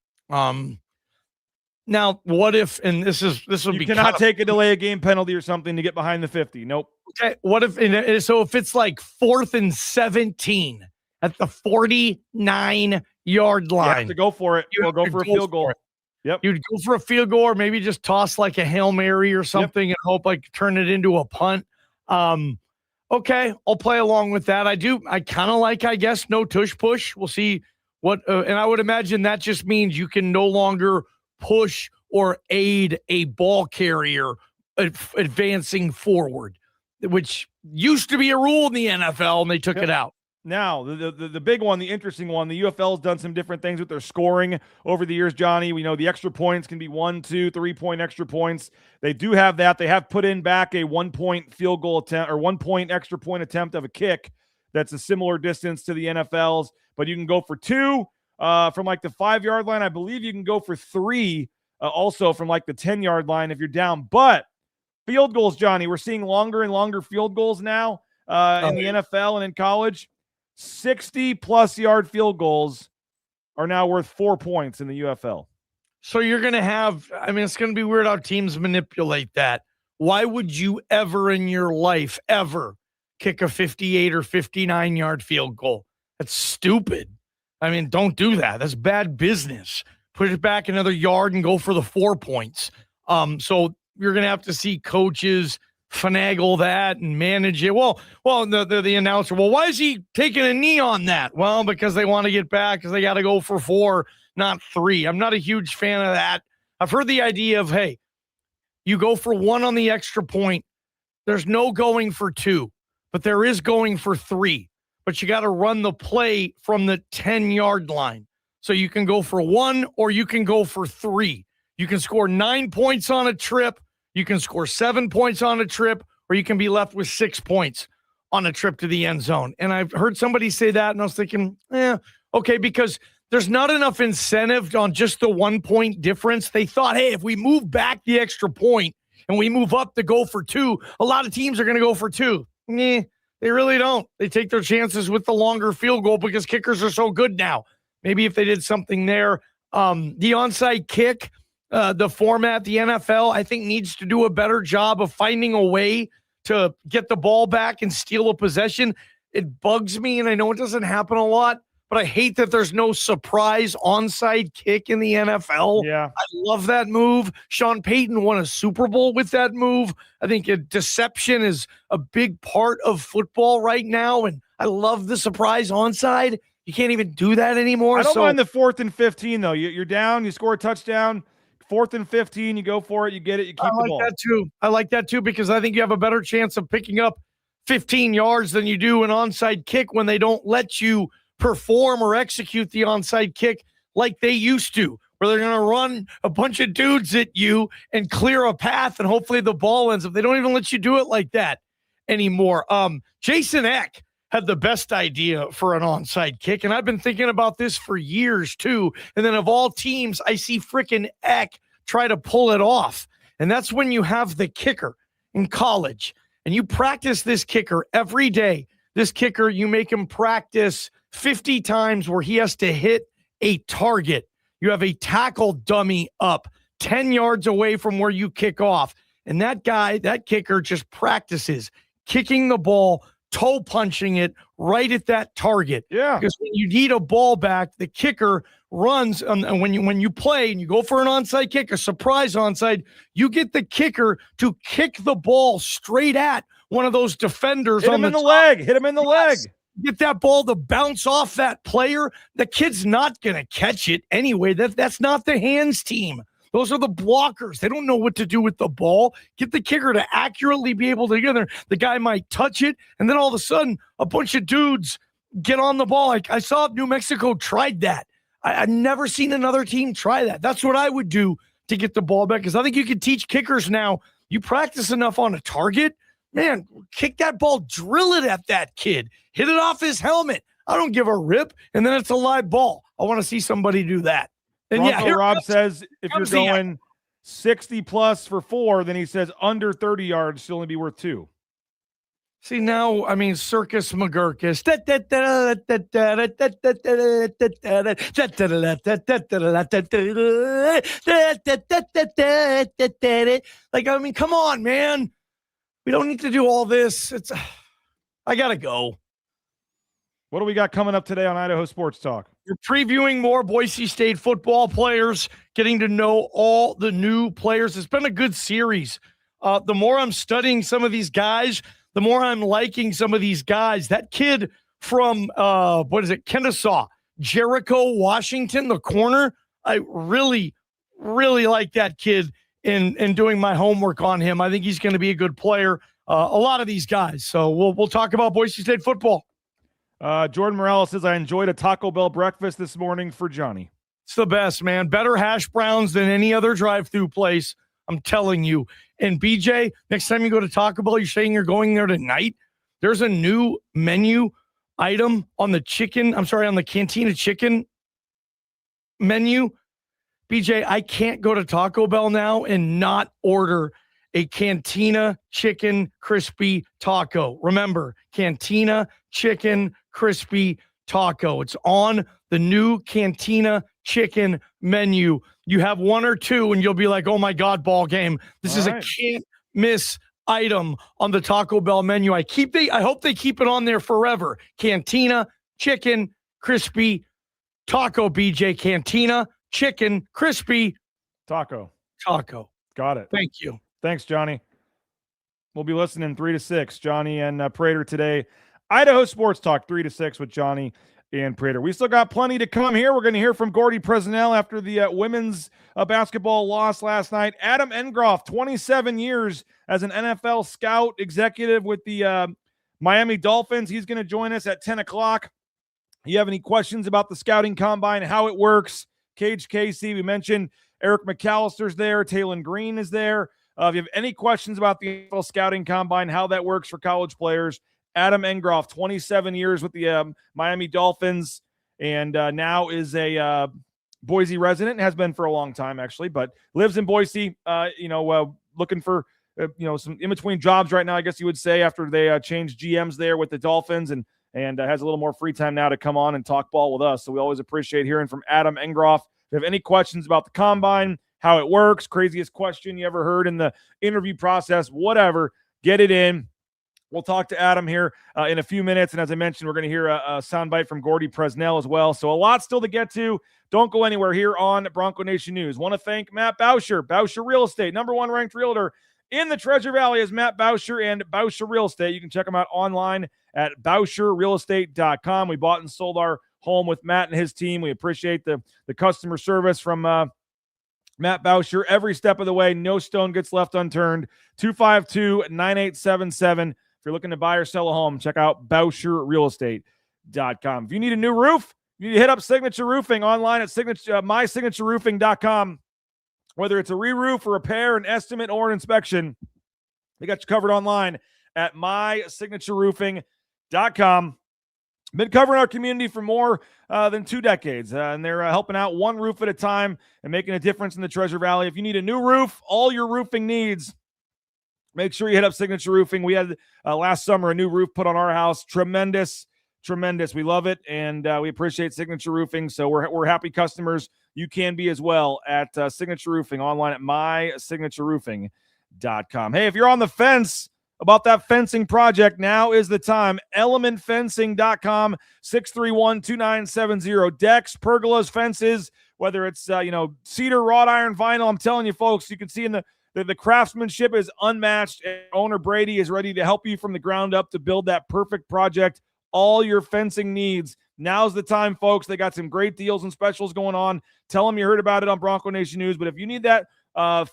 Now, what if, and this would you be cannot take a delay of game penalty or something to get behind the 50. Nope. Okay. What if, so if it's like 4th and 17 at the 49-yard line, you have to go for it. You'll go for a field goal. Yep. You'd go for a field goal, or maybe just toss like a Hail Mary or something and hope like turn it into a punt. Okay, I'll play along with that. I kind of like, I guess, no tush push. We'll see what, and I would imagine that just means you can no longer push or aid a ball carrier advancing forward, which used to be a rule in the NFL, and they took it out. Now, the big one, the interesting one, the UFL has done some different things with their scoring over the years, Johnny. We know the extra points can be 1, 2, 3-point extra points. They do have that. They have put in back a 1-point field goal attempt or 1-point extra point attempt of a kick that's a similar distance to the NFL's, but you can go for 2 from like the 5-yard line. I believe you can go for 3 also from like the 10-yard line if you're down. But field goals, Johnny, we're seeing longer and longer field goals now in the NFL and in college. 60-plus yard field goals are now worth 4 points in the UFL. So you're going to have, I mean, it's going to be weird how teams manipulate that. Why would you ever in your life ever kick a 58 or 59-yard field goal? That's stupid. I mean, don't do that. That's bad business. Put it back another yard and go for the 4 points. So you're going to have to see coaches finagle that and manage it. Well, the announcer, why is he taking a knee on that? Well, because they want to get back, because they got to go for 4, not 3. I'm not a huge fan of that. I've heard the idea of, hey, you go for 1 on the extra point. There's no going for 2, but there is going for 3. But you got to run the play from the 10-yard line. So you can go for 1 or you can go for 3. You can score 9 points on a trip. You can score 7 points on a trip, or you can be left with 6 points on a trip to the end zone. And I've heard somebody say that, and I was thinking, okay, because there's not enough incentive on just the 1 point difference. They thought, hey, if we move back the extra point and we move up to go for 2, a lot of teams are going to go for 2. They really don't. They take their chances with the longer field goal because kickers are so good now. Maybe if they did something there. The onside kick, the format, the NFL, I think needs to do a better job of finding a way to get the ball back and steal a possession. It bugs me, and I know it doesn't happen a lot, but I hate that there's no surprise onside kick in the NFL. Yeah. I love that move. Sean Payton won a Super Bowl with that move. I think deception is a big part of football right now, and I love the surprise onside. You can't even do that anymore. I don't mind the 4th and 15, though. You're down, you score a touchdown. 4th and 15, you go for it, you get it, you keep the ball. I like that too, because I think you have a better chance of picking up 15 yards than you do an onside kick when they don't let you perform or execute the onside kick like they used to, where they're going to run a bunch of dudes at you and clear a path, and hopefully the ball ends up. They don't even let you do it like that anymore. Jason Eck had the best idea for an onside kick, and I've been thinking about this for years too. And then of all teams, I see frickin' Eck try to pull it off. And that's when you have the kicker in college, and you practice this kicker every day. This kicker, you make him practice 50 times where he has to hit a target. You have a tackle dummy up 10 yards away from where you kick off. And that guy, that kicker, just practices kicking the ball, toe punching it right at that target. Yeah. Because when you need a ball back, the kicker runs, and when you play and you go for an onside kick, a surprise onside, you get the kicker to kick the ball straight at one of those defenders. Hit him in the leg. Hit him in the leg. Get that ball to bounce off that player. The kid's not going to catch it anyway. That's not the hands team. Those are the blockers. They don't know what to do with the ball. Get the kicker to accurately be able to get there. The guy might touch it, and then all of a sudden, a bunch of dudes get on the ball. I saw New Mexico tried that. I've never seen another team try that. That's what I would do to get the ball back, because I think you can teach kickers now. You practice enough on a target man, kick that ball, drill it at that kid, hit it off his helmet. I don't give a rip. And then it's a live ball. I want to see somebody do that. And Bronco Rob says if you're comes the going 60 plus for 4, then he says under 30 yards should only be worth 2. See, now, I mean, Circus McGurkus. Like, I mean, come on, man. We don't need to do all this. I got to go. What do we got coming up today on Idaho Sports Talk? We're previewing more Boise State football players, getting to know all the new players. It's been a good series. The more I'm studying some of these guys, the more I'm liking some of these guys. That kid from, Kennesaw, Jericho, Washington, the corner, I really, really like that kid in doing my homework on him. I think he's going to be a good player. A lot of these guys. So we'll talk about Boise State football. Jordan Morales says, I enjoyed a Taco Bell breakfast this morning for Johnny. It's the best, man. Better hash browns than any other drive-through place. I'm telling you. And BJ, next time you go to Taco Bell, you're saying you're going there tonight. There's a new menu item on the on the Cantina chicken menu. BJ, I can't go to Taco Bell now and not order a Cantina chicken crispy taco. Remember, Cantina chicken crispy taco. It's on the new Cantina chicken menu. You have one or two and you'll be like, oh my God, ball game. This is a can't miss item on the Taco Bell menu. I hope they keep it on there forever. Cantina chicken crispy taco, BJ. Cantina chicken crispy taco. Got it. Thank you. Thanks, Johnny. We'll be listening 3 to 6, Johnny and Prater today. Idaho Sports Talk 3 to 6 with Johnny and Prater. We still got plenty to come here. We're going to hear from Gordy Presnell after the women's basketball loss last night. Adam Engroff, 27 years as an NFL scout executive with the Miami Dolphins. He's going to join us at 10 o'clock. You have any questions about the scouting combine, how it works? Kage Casey, we mentioned Eric McAllister's there. Taylon Green is there. If you have any questions about the NFL scouting combine, how that works for college players, Adam Engroff, 27 years with the Miami Dolphins, and now is a Boise resident, has been for a long time actually, but lives in Boise, looking for, some in-between jobs right now, I guess you would say, after they changed GMs there with the Dolphins, and has a little more free time now to come on and talk ball with us. So we always appreciate hearing from Adam Engroff. If you have any questions about the combine, how it works, craziest question you ever heard in the interview process, whatever, get it in. We'll talk to Adam here in a few minutes. And as I mentioned, we're going to hear a soundbite from Gordy Presnell as well. So a lot still to get to. Don't go anywhere here on Bronco Nation News. Want to thank Matt Bauscher, Bauscher Real Estate, #1 ranked realtor in the Treasure Valley is Matt Bauscher and Bauscher Real Estate. You can check them out online at BauscherRealEstate.com. We bought and sold our home with Matt and his team. We appreciate the customer service from Matt Bauscher every step of the way. No stone gets left unturned. 252-9877. If you're looking to buy or sell a home, check out BauscherRealEstate.com. If you need a new roof, you need to hit up Signature Roofing online at mysignatureroofing.com. Whether it's a re-roof, a repair, an estimate, or an inspection, they got you covered online at mysignatureroofing.com. Been covering our community for more than 2 decades, and they're helping out one roof at a time and making a difference in the Treasure Valley. If you need a new roof, all your roofing needs, make sure you hit up Signature Roofing. We had last summer a new roof put on our house. Tremendous. We love it, and we appreciate Signature Roofing. So we're happy customers. You can be as well at Signature Roofing online at mysignatureroofing.com. Hey, if you're on the fence about that fencing project, now is the time. elementfencing.com, 631-2970. Decks, pergolas, fences, whether it's cedar, wrought iron, vinyl. I'm telling you, folks, you can see in the craftsmanship is unmatched. Owner Brady is ready to help you from the ground up to build that perfect project. All your fencing needs. Now's the time, folks. They got some great deals and specials going on. Tell them you heard about it on Bronco Nation News. But if you need that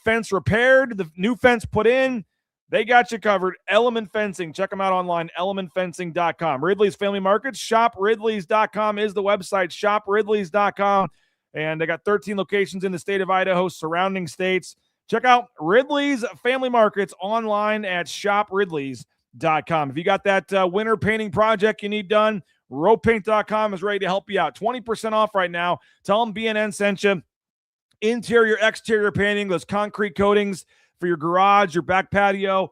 fence repaired, the new fence put in, they got you covered. Element Fencing. Check them out online, elementfencing.com. Ridley's Family Markets. ShopRidleys.com is the website, ShopRidleys.com. And they got 13 locations in the state of Idaho, surrounding states. Check out Ridley's Family Markets online at ShopRidleys.com. If you got that winter painting project you need done, ropepaint.com is ready to help you out. 20% off right now. Tell them BNN sent you. Interior, exterior painting, those concrete coatings for your garage, your back patio.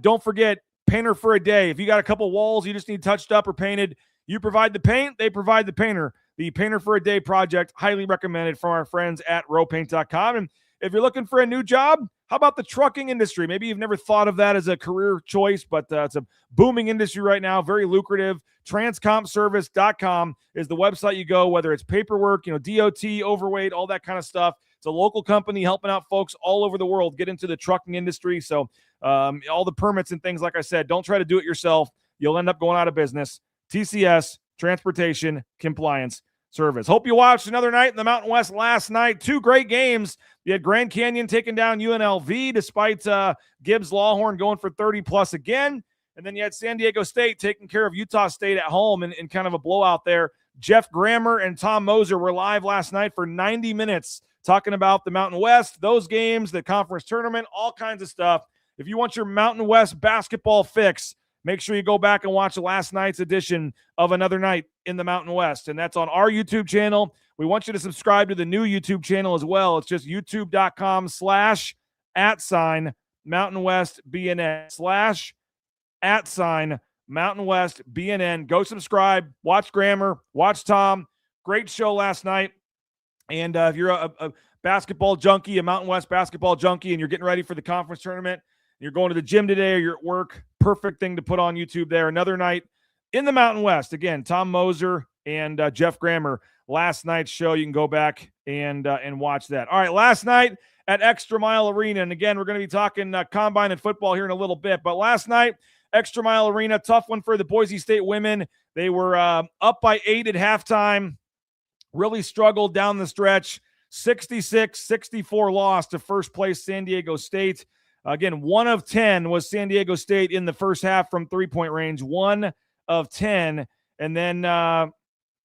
Don't forget, painter for a day. If you got a couple walls you just need touched up or painted, you provide the paint, they provide the painter. The Painter for a Day project, highly recommended from our friends at ropepaint.com. And if you're looking for a new job, how about the trucking industry? Maybe you've never thought of that as a career choice, but it's a booming industry right now, very lucrative. Transcompservice.com is the website you go, whether it's paperwork, DOT, overweight, all that kind of stuff. It's a local company helping out folks all over the world get into the trucking industry. So all the permits and things, like I said, don't try to do it yourself. You'll end up going out of business. TCS, Transportation Compliance Service. Hope you watched another night in the Mountain West last night. 2 great games. You had Grand Canyon taking down UNLV despite Gibbs Lawhorn going for 30-plus again. And then you had San Diego State taking care of Utah State at home in kind of a blowout there. Jeff Grammer and Tom Moser were live last night for 90 minutes talking about the Mountain West, those games, the conference tournament, all kinds of stuff. If you want your Mountain West basketball fix, make sure you go back and watch last night's edition of Another Night in the Mountain West. And that's on our YouTube channel. We want you to subscribe to the new YouTube channel as well. It's just youtube.com/@Mountain West BNN /@Mountain West BNN. Go subscribe, watch Grammer, watch Tom. Great show last night. And if you're a basketball junkie, a Mountain West basketball junkie, and you're getting ready for the conference tournament, you're going to the gym today or you're at work, perfect thing to put on YouTube there. Another night in the Mountain West. Again, Tom Moser and Jeff Grammer. Last night's show, you can go back and watch that. All right, last night at Extra Mile Arena. And again, we're going to be talking combine and football here in a little bit. But last night, Extra Mile Arena, tough one for the Boise State women. They were up by 8 at halftime, really struggled down the stretch. 66-64 loss to first place San Diego State. Again, 1 of 10 was San Diego State in the first half from three-point range. 1 of 10. And then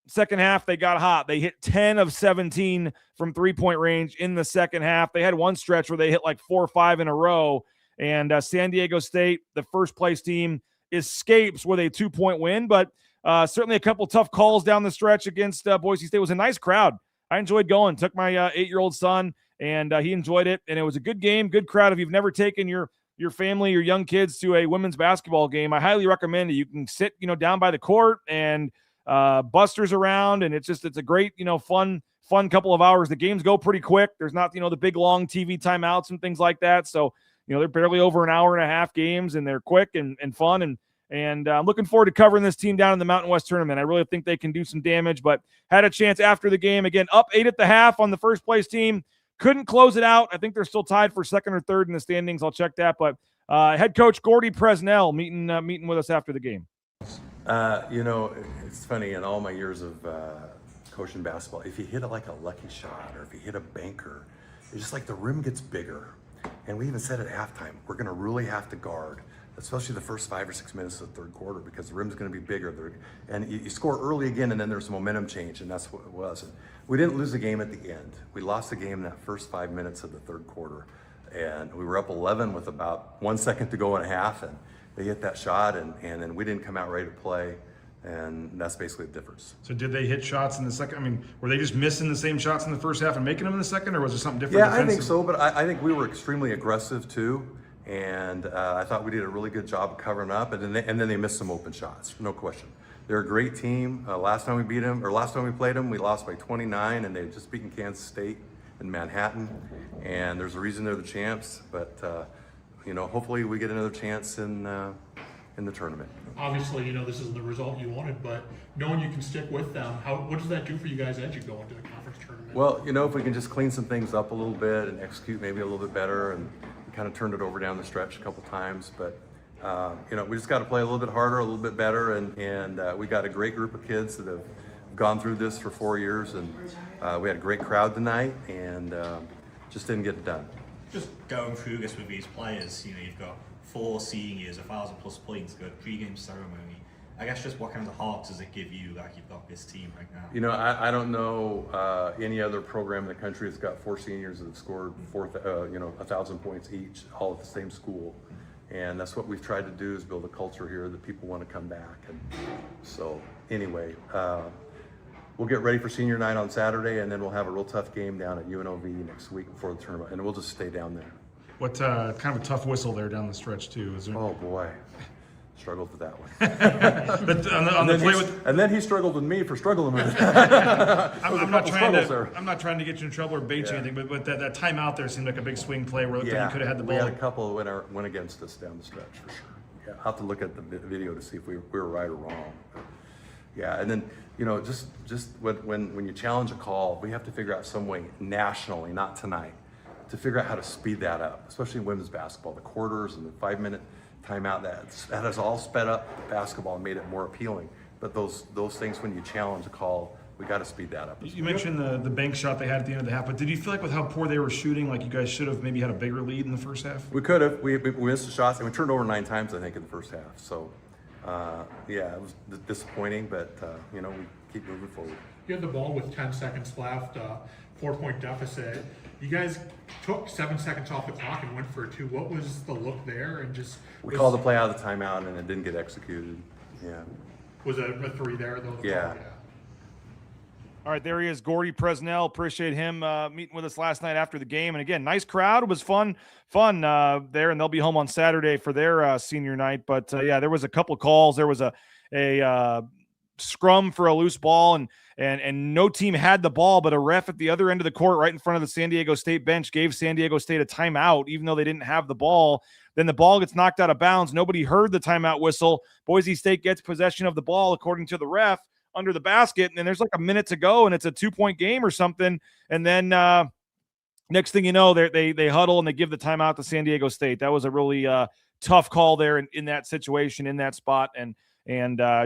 second half, they got hot. They hit 10 of 17 from three-point range in the second half. They had one stretch where they hit like 4 or 5 in a row. And San Diego State, the first-place team, escapes with a 2-point win. But certainly a couple tough calls down the stretch against Boise State. It was a nice crowd. I enjoyed going. Took my 8-year-old son, and he enjoyed it. And it was a good game, good crowd. If you've never taken your family, your young kids to a women's basketball game, I highly recommend it. You can sit, down by the court and busters around, and it's a great, fun couple of hours. The games go pretty quick. There's not, the big long TV timeouts and things like that. So, they're barely over an hour and a half games, and they're quick and fun. And I'm looking forward to covering this team down in the Mountain West tournament. I really think they can do some damage, but had a chance after the game. Again, up 8 at the half on the first place team. Couldn't close it out. I think they're still tied for second or third in the standings. I'll check that. But head coach Gordy Presnell meeting with us after the game. It's funny, in all my years of coaching basketball, if you hit it like a lucky shot or if you hit a banker, it's just like the rim gets bigger. And we even said at halftime, we're going to really have to guard, especially the first 5 or 6 minutes of the third quarter, because the rim's going to be bigger. And you score early again, and then there's a momentum change, and that's what it was. And we didn't lose the game at the end. We lost the game in that first 5 minutes of the third quarter. And we were up 11 with about 1 second to go in a half, and they hit that shot, and then we didn't come out ready to play. And that's basically the difference. So did they hit shots in the second? I mean, were they just missing the same shots in the first half and making them in the second, or was there something different? Yeah, I think so, but I think we were extremely aggressive too. And I thought we did a really good job of covering up, and then they missed some open shots, no question. They're a great team. Last time we played them, we lost by 29, and they had just beaten Kansas State in Manhattan. And there's a reason they're the champs, but hopefully we get another chance in the tournament. Obviously, this isn't the result you wanted, but knowing you can stick with them, what does that do for you guys as you go into the conference tournament? Well, if we can just clean some things up a little bit and execute maybe a little bit better, and we kind of turned it over down the stretch a couple times, but we just got to play a little bit harder, a little bit better, and we got a great group of kids that have gone through this for 4 years, and we had a great crowd tonight, and just didn't get it done. Just going through this with these players, you've got 4 seniors, 1,000+ points, got a pre-game ceremony. I guess just what kind of heart does it give you that you've got this team right now? I don't know any other program in the country that's got 4 seniors that have scored 1,000 points each, all at the same school. And that's what we've tried to do, is build a culture here that people want to come back. And so anyway, we'll get ready for senior night on Saturday, and then we'll have a real tough game down at UNLV next week before the tournament, and we'll just stay down there. What kind of a tough whistle there down the stretch too? Is there? Oh boy, struggled with that one. But on the play with, and then he struggled with me for struggling with it. I'm not trying to get you in trouble or bait you anything, but that timeout there seemed like a big swing play where you could have had the ball. We had a couple that went against us down the stretch for sure. Yeah, I'll have to look at the video to see if we were right or wrong. But, yeah, and then just when you challenge a call, we have to figure out some way nationally, not tonight, to figure out how to speed that up, especially in women's basketball. The quarters and the 5-minute timeout, that has all sped up basketball and made it more appealing. But those things, when you challenge a call, we got to speed that up. You mentioned the bank shot they had at the end of the half, but did you feel like with how poor they were shooting, like you guys should have maybe had a bigger lead in the first half? We could have. We missed the shots, and we turned over 9 times, I think, in the first half. So, yeah, it was disappointing, but, we keep moving forward. You had the ball with 10 seconds left, 4-point deficit. You guys took 7 seconds off the clock and went for a 2. What was the look there? And we called the play out of the timeout, and it didn't get executed. Yeah. Was it a 3 there though? Yeah. All right, there he is, Gordy Presnell. Appreciate him meeting with us last night after the game. And again, nice crowd. It was fun there, and they'll be home on Saturday for their senior night. But yeah, there was a couple calls. There was a scrum for a loose ball, and no team had the ball, but a ref at the other end of the court right in front of the San Diego State bench gave San Diego State a timeout, even though they didn't have the ball. Then the ball gets knocked out of bounds. Nobody heard the timeout whistle. Boise State gets possession of the ball, according to the ref, under the basket, and there's like a minute to go, and it's a 2-point game or something. And then next thing you know, they huddle and they give the timeout to San Diego State. That was a really tough call there in that situation, in that spot. And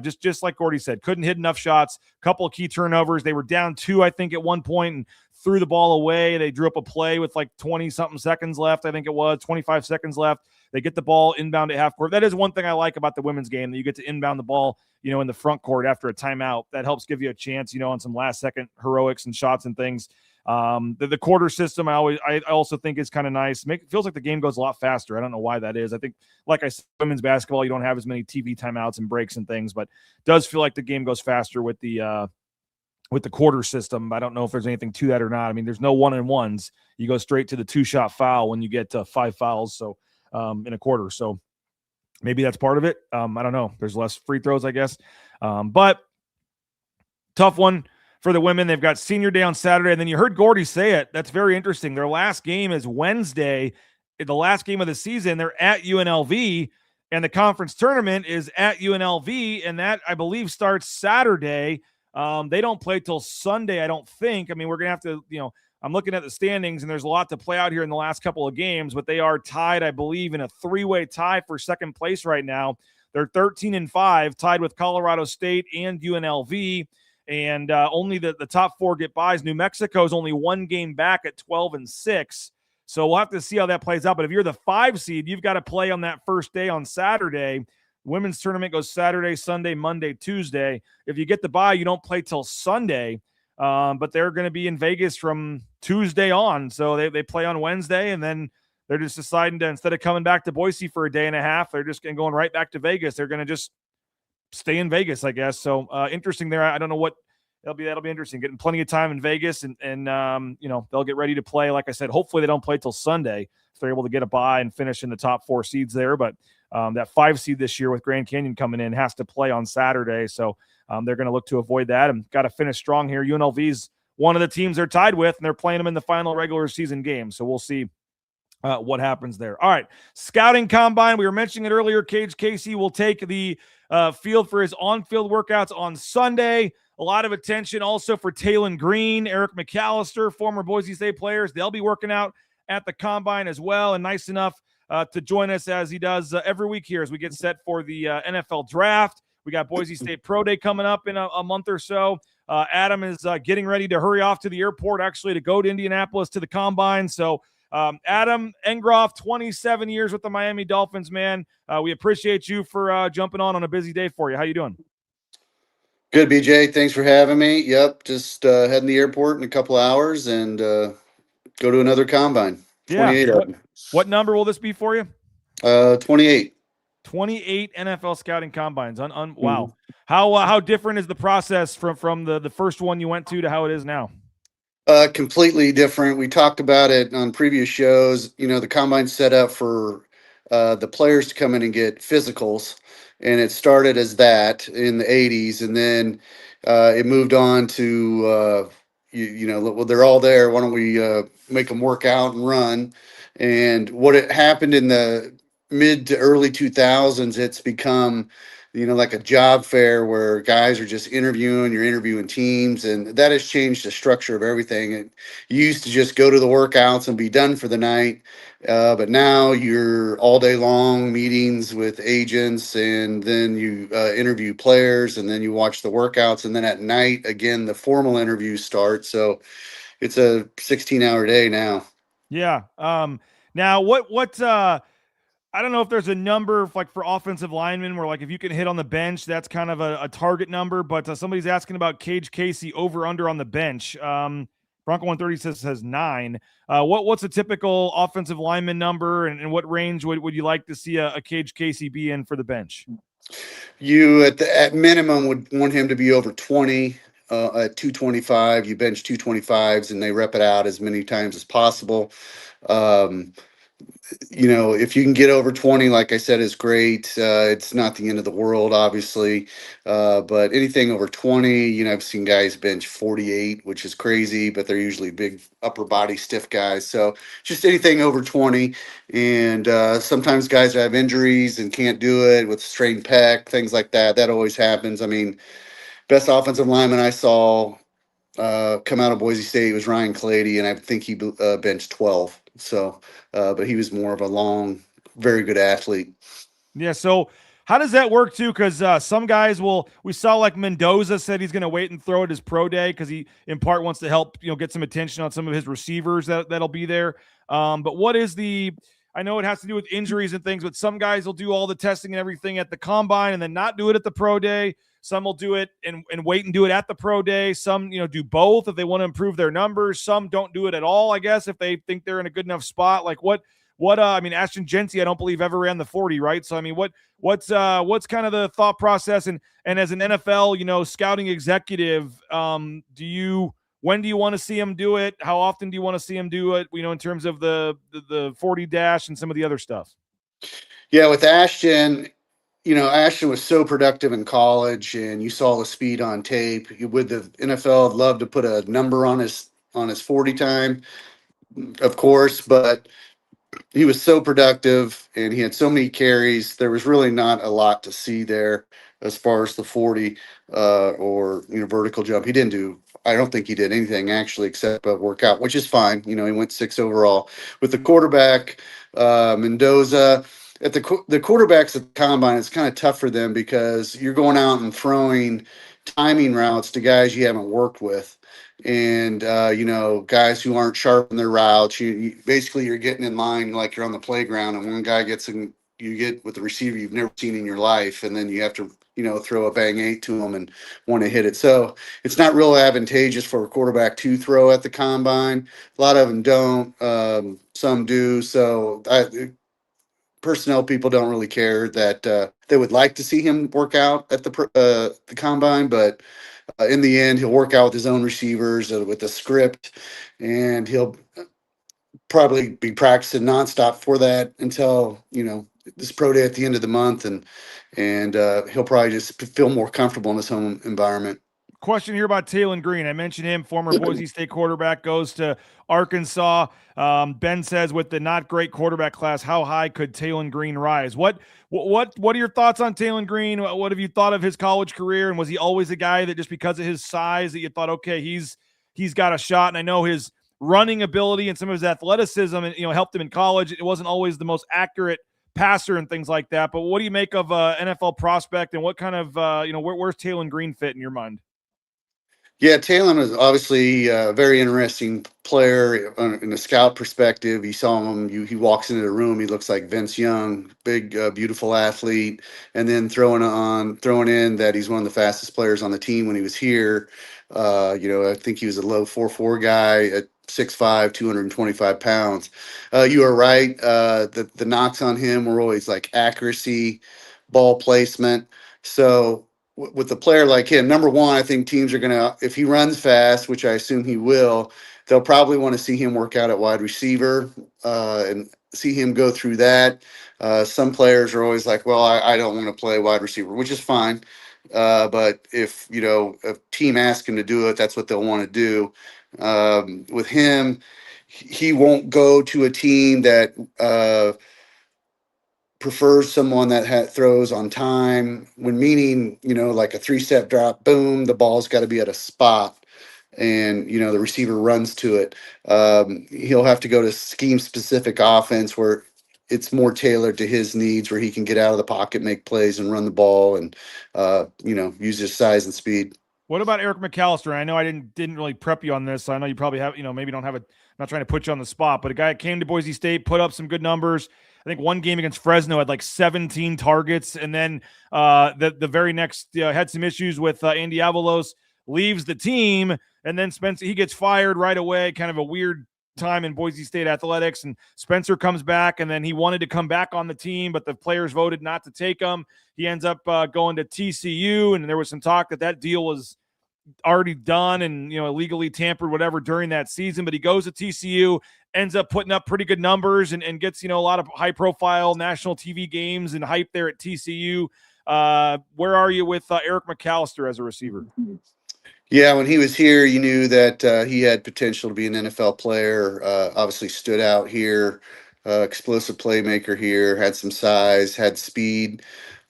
just like Gordy said, couldn't hit enough shots, couple of key turnovers. They were down 2, I think, at one point and threw the ball away. They drew up a play with like 20-something seconds left. I think it was 25 seconds left. They get the ball inbound at half court. That is one thing I like about the women's game, that you get to inbound the ball, in the front court after a timeout. That helps give you a chance, on some last-second heroics and shots and things. The quarter system, I also think is kind of nice. Feels like the game goes a lot faster. I don't know why that is. I think, like I said, women's basketball, you don't have as many TV timeouts and breaks and things, but it does feel like the game goes faster with the quarter system. I don't know if there's anything to that or not. I mean, there's no 1-and-1s. You go straight to the 2-shot foul when you get 5 fouls. So in a quarter. So maybe that's part of it. I don't know. There's less free throws, I guess. But tough one for the women. They've got senior day on Saturday. And then you heard Gordy say it. That's very interesting. Their last game is Wednesday. The last game of the season, they're at UNLV, and the conference tournament is at UNLV. And that, I believe, starts Saturday. They don't play till Sunday, I don't think. I mean, we're going to have to, I'm looking at the standings, and there's a lot to play out here in the last couple of games, but they are tied, I believe, in a 3-way tie for second place right now. They're 13-5, tied with Colorado State and UNLV, and only the top 4 get buys. New Mexico is only 1 game back at 12-6, so we'll have to see how that plays out. But if you're the 5 seed, you've got to play on that first day on Saturday. Women's tournament goes Saturday, Sunday, Monday, Tuesday. If you get the bye, you don't play till Sunday. But they're going to be in Vegas from Tuesday on. So they play on Wednesday, and then they're just deciding to, instead of coming back to Boise for a day and a half, they're just going right back to Vegas. They're going to just stay in Vegas, I guess. So interesting there. I don't know what that'll be interesting. Getting plenty of time in Vegas, and they'll get ready to play. Like I said, hopefully they don't play till Sunday if they're able to get a bye and finish in the top 4 seeds there. But that 5 seed this year with Grand Canyon coming in has to play on Saturday. So they're going to look to avoid that and got to finish strong here. UNLV's one of the teams they're tied with, and they're playing them in the final regular season game. So we'll see what happens there. All right, scouting combine. We were mentioning it earlier. Kage Casey will take the field for his on-field workouts on Sunday. A lot of attention also for Talon Green, Eric McAllister, former Boise State players. They'll be working out at the combine as well, and nice enough to join us as he does every week here as we get set for the NFL draft. We got Boise State Pro Day coming up in a month or so. Adam is getting ready to hurry off to the airport, actually, to go to Indianapolis to the combine. So Adam Engroff, 27 years with the Miami Dolphins, man. We appreciate you for jumping on a busy day for you. How you doing? Good, BJ. Thanks for having me. Yep, just heading to the airport in a couple hours and go to another combine. 28 Yeah. What number will this be for you? 28. 28 NFL scouting combines. Wow. Mhm. How different is the process from the first one you went to how it is now? Completely different. We talked about it on previous shows. You know, the combine's set up for the players to come in and get physicals, and it started as that in the 80s, and then it moved on to well, they're all there. Why don't we make them work out and run? And what it happened in the mid to early 2000s, it's become like a job fair where guys are just interviewing, you're interviewing teams, and that has changed the structure of everything. You used to just go to the workouts and be done for the night, but now you're all day long meetings with agents, and then you interview players, and then you watch the workouts, and then at night, again, the formal interviews start. So it's a 16-hour day now. Yeah. Now what I don't know if there's a number for offensive linemen where if you can hit on the bench, that's kind of a target number, but somebody's asking about Kage Casey over under on the bench. Bronco 130 says 9. What's a typical offensive lineman number, and what range would you like to see a Kage Casey be in for the bench? You at minimum would want him to be over 20. At 225, you bench 225s, and they rep it out as many times as possible. If you can get over 20, like I said, is great. It's not the end of the world, obviously. But anything over 20, I've seen guys bench 48, which is crazy, but they're usually big upper body stiff guys. So just anything over 20. And sometimes guys have injuries and can't do it with strained pec, things like that. That always happens. I mean, best offensive lineman I saw come out of Boise State was Ryan Clady, and I think he benched 12. So, but he was more of a long, very good athlete. Yeah. So how does that work too? Because some guys we saw Mendoza said he's going to wait and throw at his pro day because he in part wants to help get some attention on some of his receivers that'll be there. But what is I know it has to do with injuries and things, but some guys will do all the testing and everything at the combine and then not do it at the pro day. Some will do it and wait and do it at the pro day. Some, do both if they want to improve their numbers. Some don't do it at all, I guess, if they think they're in a good enough spot. Ashton Genty, I don't believe ever ran the 40, right? So, what's kind of the thought process? And as an NFL, scouting executive, when do you want to see him do it? How often do you want to see him do it? In terms of the 40 dash and some of the other stuff. Yeah, with Ashton, Ashton was so productive in college, and you saw the speed on tape. With the NFL, I'd love to put a number on his 40 time, of course, but he was so productive and he had so many carries. There was really not a lot to see there as far as the 40 or vertical jump. I don't think he did anything actually except work out, which is fine. He went 6 overall. With the quarterback, Mendoza, at the quarterbacks at the combine, it's kind of tough for them because you're going out and throwing timing routes to guys you haven't worked with. And, guys who aren't sharp in their routes, basically you're getting in line like you're on the playground, and one guy gets in, you get with the receiver you've never seen in your life, and then you have to, throw a bang 8 to them and want to hit it. So it's not real advantageous for a quarterback to throw at the combine. A lot of them don't, some do. So personnel people don't really care that they would like to see him work out at the combine, but in the end, he'll work out with his own receivers with the script, and he'll probably be practicing nonstop for that until this pro day at the end of the month, and he'll probably just feel more comfortable in his home environment. Question here about Taylon Green. I mentioned him, former Boise State quarterback, goes to Arkansas. Ben says, with the not great quarterback class, how high could Taylon Green rise? What are your thoughts on Taylon Green? What have you thought of his college career? And was he always a guy that just because of his size that you thought, okay, he's got a shot? And I know his running ability and some of his athleticism, and helped him in college. It wasn't always the most accurate passer and things like that. But what do you make of NFL prospect, and what kind of where's Taylon Green fit in your mind? Yeah, Taylon is obviously a very interesting player in a scout perspective. You saw him, he walks into the room, he looks like Vince Young, big, beautiful athlete. And then throwing in that he's one of the fastest players on the team when he was here. I think he was a low 4.4 guy 6'5", 225 pounds. You are right. The knocks on him were always like accuracy, ball placement. So with a player like him, number one, I think teams are going to, if he runs fast, which I assume he will, they'll probably want to see him work out at wide receiver and see him go through that. Some players are always like, well, I don't want to play wide receiver, which is fine. But if, a team asks him to do it, that's what they'll want to do. With him, he won't go to a team that prefers someone that throws on time, when meaning, like a 3-step drop, boom, the ball's got to be at a spot and, the receiver runs to it. He'll have to go to scheme specific offense where it's more tailored to his needs, where he can get out of the pocket, make plays and run the ball and, use his size and speed. What about Eric McAllister? I know I didn't really prep you on this, so I know you probably have, maybe don't have I'm not trying to put you on the spot, but a guy that came to Boise State, put up some good numbers. I think one game against Fresno had like 17 targets, and then the very next had some issues with Andy Avalos, leaves the team, and then Spencer, he gets fired right away. Kind of a weird time in Boise State athletics, and Spencer comes back, and then he wanted to come back on the team, but the players voted not to take him. He ends up going to TCU, and there was some talk that deal was already done and illegally tampered, whatever, during that season. But he goes to TCU, ends up putting up pretty good numbers, and gets a lot of high profile national TV games and hype there at TCU. Where are you with Eric McAllister as a receiver? Yeah, when he was here, you knew that he had potential to be an NFL player. Obviously stood out here, explosive playmaker here, had some size, had speed.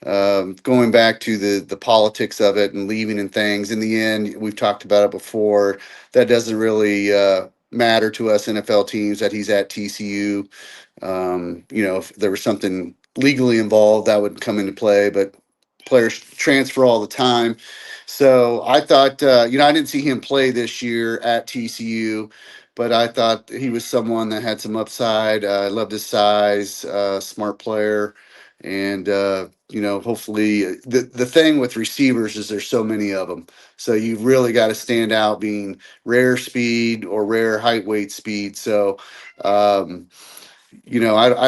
Going back to the politics of it and leaving and things, in the end, we've talked about it before, that doesn't really matter to us NFL teams that he's at TCU. If there was something legally involved, that would come into play, but players transfer all the time. So I thought, I didn't see him play this year at TCU, but I thought he was someone that had some upside. I loved his size, smart player. And, hopefully the thing with receivers is there's so many of them. So you've really got to stand out being rare speed or rare height, weight, speed. So, I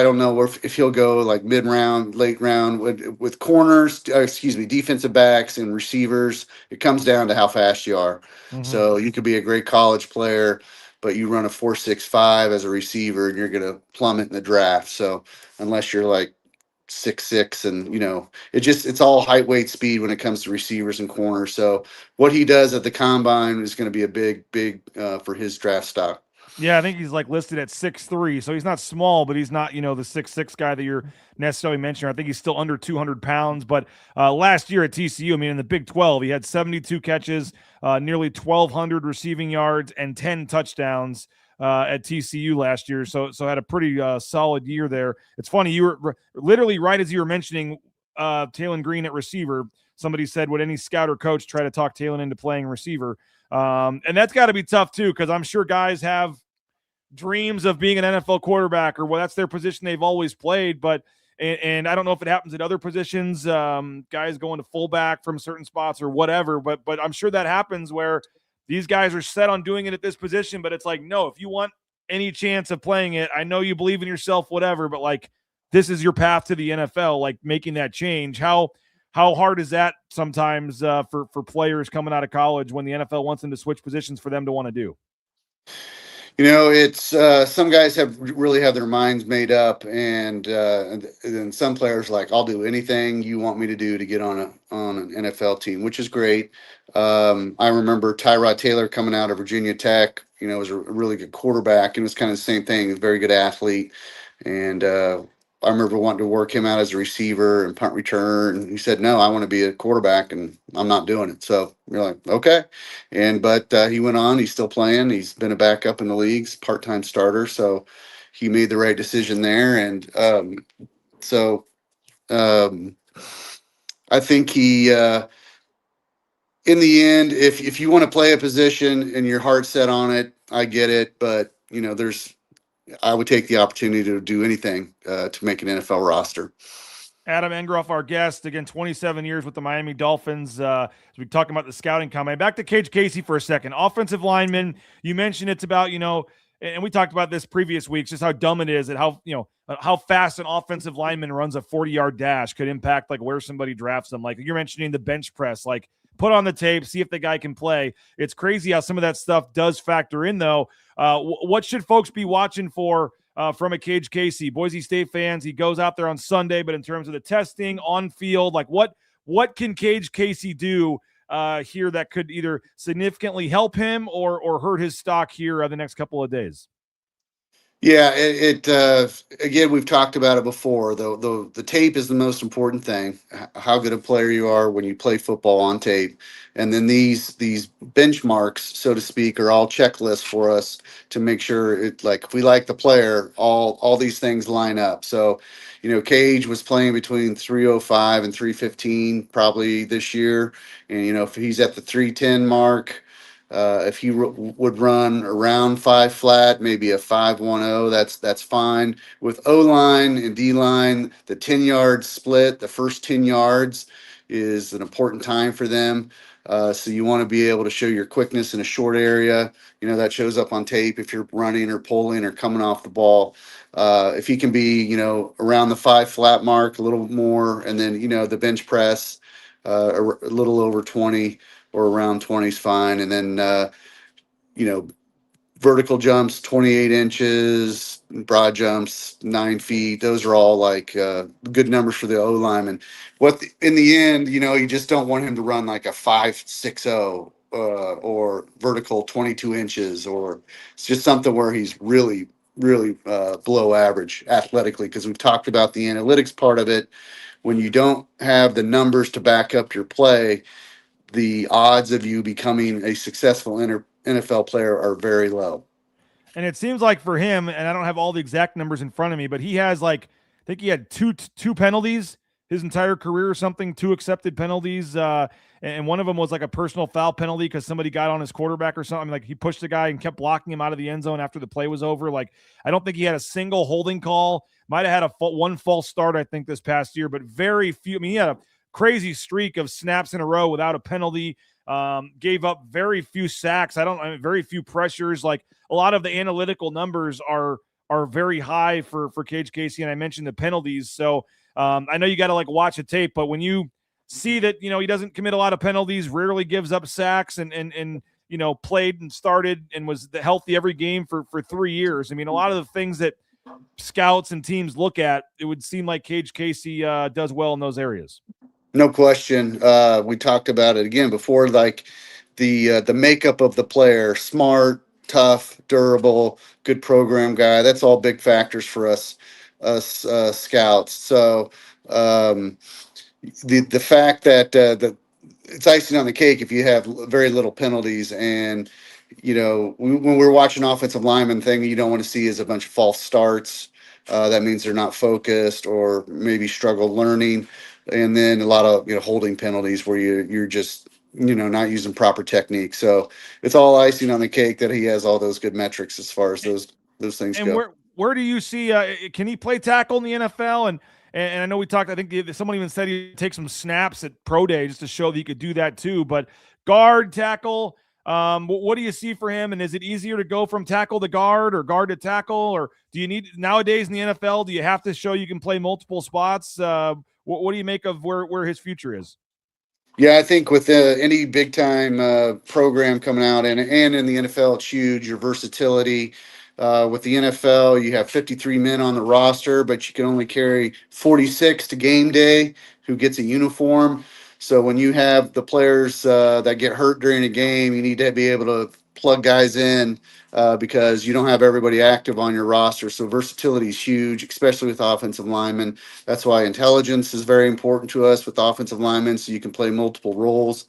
don't know if he'll go like mid-round, late round with corners, defensive backs and receivers. It comes down to how fast you are. Mm-hmm. So you could be a great college player, but you run a 4.65 as a receiver and you're going to plummet in the draft. So unless you're like 6'6", and it's all height, weight, speed when it comes to receivers and corners. So what he does at the combine is going to be a big for his draft stock. Yeah, I think he's like listed at 6'3", so he's not small, but he's not, the 6'6" guy that you're necessarily mentioning. I think he's still under 200 pounds. But last year at TCU, in the Big 12, he had 72 catches, nearly 1,200 receiving yards, and 10 touchdowns at TCU last year. So had a pretty solid year there. It's funny, you were literally right as you were mentioning Talon Green at receiver. Somebody said, would any scout or coach try to talk Talon into playing receiver? And that's got to be tough too, because I'm sure guys have dreams of being an NFL quarterback, or that's their position they've always played. But and I don't know if it happens at other positions, guys going to fullback from certain spots or whatever. But I'm sure that happens where these guys are set on doing it at this position. But it's like, no, if you want any chance of playing it, I know you believe in yourself, whatever. But like, this is your path to the NFL. Like making that change, how hard is that sometimes for players coming out of college when the NFL wants them to switch positions for them to want to do? It's some guys really have their minds made up, and then some players like, I'll do anything you want me to do to get on an NFL team, which is great. I remember Tyrod Taylor coming out of Virginia Tech. Was a really good quarterback, and it was kind of the same thing. A very good athlete, and I remember wanting to work him out as a receiver and punt return. And he said, no, I want to be a quarterback and I'm not doing it. So you're like, okay. But he went on, he's still playing. He's been a backup in the leagues, part-time starter. So he made the right decision there. And I think he, in the end, if you want to play a position and your heart's set on it, I get it. But, I would take the opportunity to do anything to make an NFL roster. Adam Engroff, our guest, again, 27 years with the Miami Dolphins. As we talk about the scouting combine. Back to Kage Casey for a second. Offensive lineman, you mentioned it's about, and we talked about this previous weeks, just how dumb it is and how fast an offensive lineman runs a 40-yard dash could impact like where somebody drafts them. Like you're mentioning the bench press, like put on the tape, see if the guy can play. It's crazy how some of that stuff does factor in, though. What should folks be watching for from a Kage Casey? Boise State fans, he goes out there on Sunday, but in terms of the testing on field, like what can Kage Casey do here that could either significantly help him or hurt his stock here the next couple of days? Yeah, again, we've talked about it before. The tape is the most important thing. How good a player you are when you play football on tape, and then these benchmarks, so to speak, are all checklists for us to make sure if we like the player, all these things line up. So, Kage was playing between 305 and 315 probably this year, and if he's at the 310 mark. If he would run around 5 flat, maybe a 5.10, that's fine. With O-line and D-line, the 10-yard split, the first 10 yards is an important time for them. So you want to be able to show your quickness in a short area. That shows up on tape if you're running or pulling or coming off the ball. If he can be, around the 5 flat mark, a little more, and then, the bench press, a little over 20. Or around 20 is fine. And then, vertical jumps, 28 inches, broad jumps, 9 feet. Those are all good numbers for the O lineman. In the end, you just don't want him to run like a 5.60 or vertical 22 inches, or it's just something where he's really, really below average athletically, because we've talked about the analytics part of it. When you don't have the numbers to back up your play, the odds of you becoming a successful NFL player are very low. And it seems like for him, and I don't have all the exact numbers in front of me, but he has I think he had two penalties his entire career or something, 2 accepted penalties. And one of them was like a personal foul penalty because somebody got on his quarterback or something. Like he pushed the guy and kept blocking him out of the end zone after the play was over. I don't think he had a single holding call. Might have had one false start, I think, this past year, but very few. I mean, he had a crazy streak of snaps in a row without a penalty, gave up very few sacks. Very few pressures. Like a lot of the analytical numbers are very high for Kage Casey. And I mentioned the penalties. So I know you got to watch the tape, but when you see that, he doesn't commit a lot of penalties, rarely gives up sacks and played and started and was healthy every game for 3 years. I mean, a lot of the things that scouts and teams look at, it would seem like Kage Casey does well in those areas. No question. We talked about it again before, the makeup of the player: smart, tough, durable, good program guy. That's all big factors for us scouts. So the fact that it's icing on the cake if you have very little penalties. And when we're watching offensive lineman, thing you don't want to see is a bunch of false starts. That means they're not focused or maybe struggle learning. And then a lot of holding penalties where you're just not using proper technique. So it's all icing on the cake that he has all those good metrics as far as those things go. And where do you see can he play tackle in the NFL? And I know we talked, I think someone even said he'd take some snaps at pro day just to show that he could do that too. But guard, tackle, what do you see for him? And is it easier to go from tackle to guard or guard to tackle? Or do you need, nowadays in the NFL, do you have to show you can play multiple spots? What do you make of where his future is? Yeah, I think with any big time program coming out and in the NFL, it's huge. Your versatility. With the NFL, you have 53 men on the roster, but you can only carry 46 to game day who gets a uniform. So when you have the players that get hurt during a game, you need to be able to plug guys in because you don't have everybody active on your roster. So versatility is huge, especially with offensive linemen. That's why intelligence is very important to us with offensive linemen, so you can play multiple roles.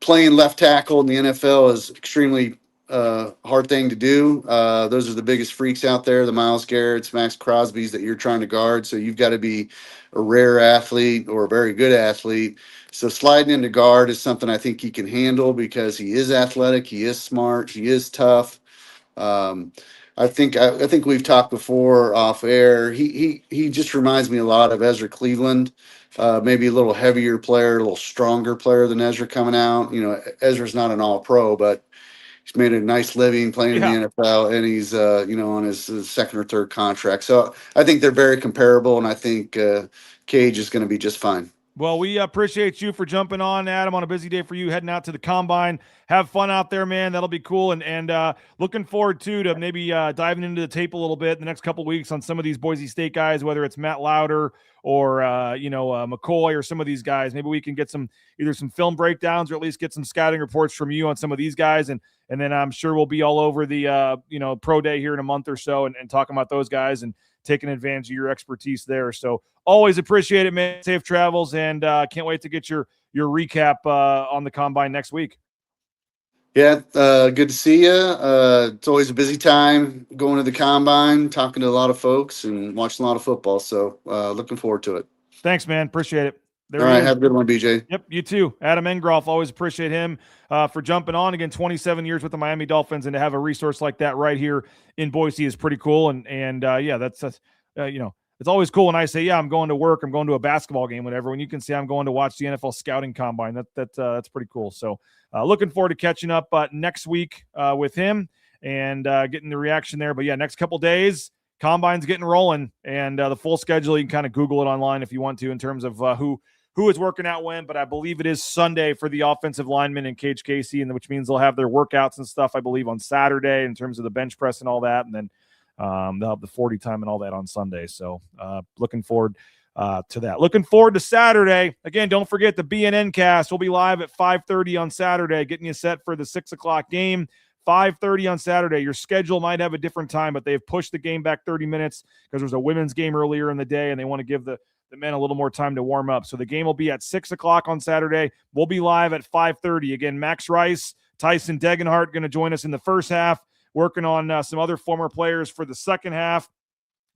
Playing left tackle in the NFL is extremely hard thing to do. Those are the biggest freaks out there, the Myles Garretts, Max Crosbys that you're trying to guard. So you've got to be a rare athlete or a very good athlete. So sliding into guard is something I think he can handle because he is athletic, he is smart, he is tough. I think we've talked before off air. He just reminds me a lot of Ezra Cleveland, maybe a little heavier player, a little stronger player than Ezra coming out. Ezra's not an all pro, but he's made a nice living playing in the NFL, and he's on his second or third contract. So I think they're very comparable, and I think Kage is going to be just fine. Well, we appreciate you for jumping on, Adam, on a busy day for you, heading out to the Combine. Have fun out there, man. That'll be cool. And looking forward, too, to maybe diving into the tape a little bit in the next couple of weeks on some of these Boise State guys, whether it's Matt Lauder or, McCoy or some of these guys. Maybe we can get either some film breakdowns or at least get some scouting reports from you on some of these guys. And then I'm sure we'll be all over the, pro day here in a month or so and talking about those guys and taking advantage of your expertise there. So always appreciate it, man. Safe travels, and can't wait to get your recap on the Combine next week. Yeah, good to see you. It's always a busy time going to the Combine, talking to a lot of folks, and watching a lot of football. So looking forward to it. Thanks, man. Appreciate it. All right, have a good one, BJ. Yep, you too. Adam Engroff, always appreciate him for jumping on. Again, 27 years with the Miami Dolphins, and to have a resource like that right here in Boise is pretty cool. And that's it's always cool when I say, I'm going to work, I'm going to a basketball game, whatever. When you can say I'm going to watch the NFL scouting combine, that's pretty cool. So looking forward to catching up next week with him and getting the reaction there. But next couple days, combine's getting rolling, and the full schedule, you can kind of Google it online if you want to in terms of who is working out when. But I believe it is Sunday for the offensive linemen and Kage Casey, and which means they'll have their workouts and stuff, I believe, on Saturday in terms of the bench press and all that. And then they'll have the 40 time and all that on Sunday. So looking forward to that. Looking forward to Saturday. Again, don't forget the BNN cast will be live at 5:30 on Saturday, getting you set for the 6:00 game. 5:30 on Saturday. Your schedule might have a different time, but they've pushed the game back 30 minutes because there's a women's game earlier in the day, and they want to give the men a little more time to warm up. So the game will be at 6:00 on Saturday. We'll be live at 5:30. Again, Max Rice, Tyson Degenhart going to join us in the first half, working on some other former players for the second half.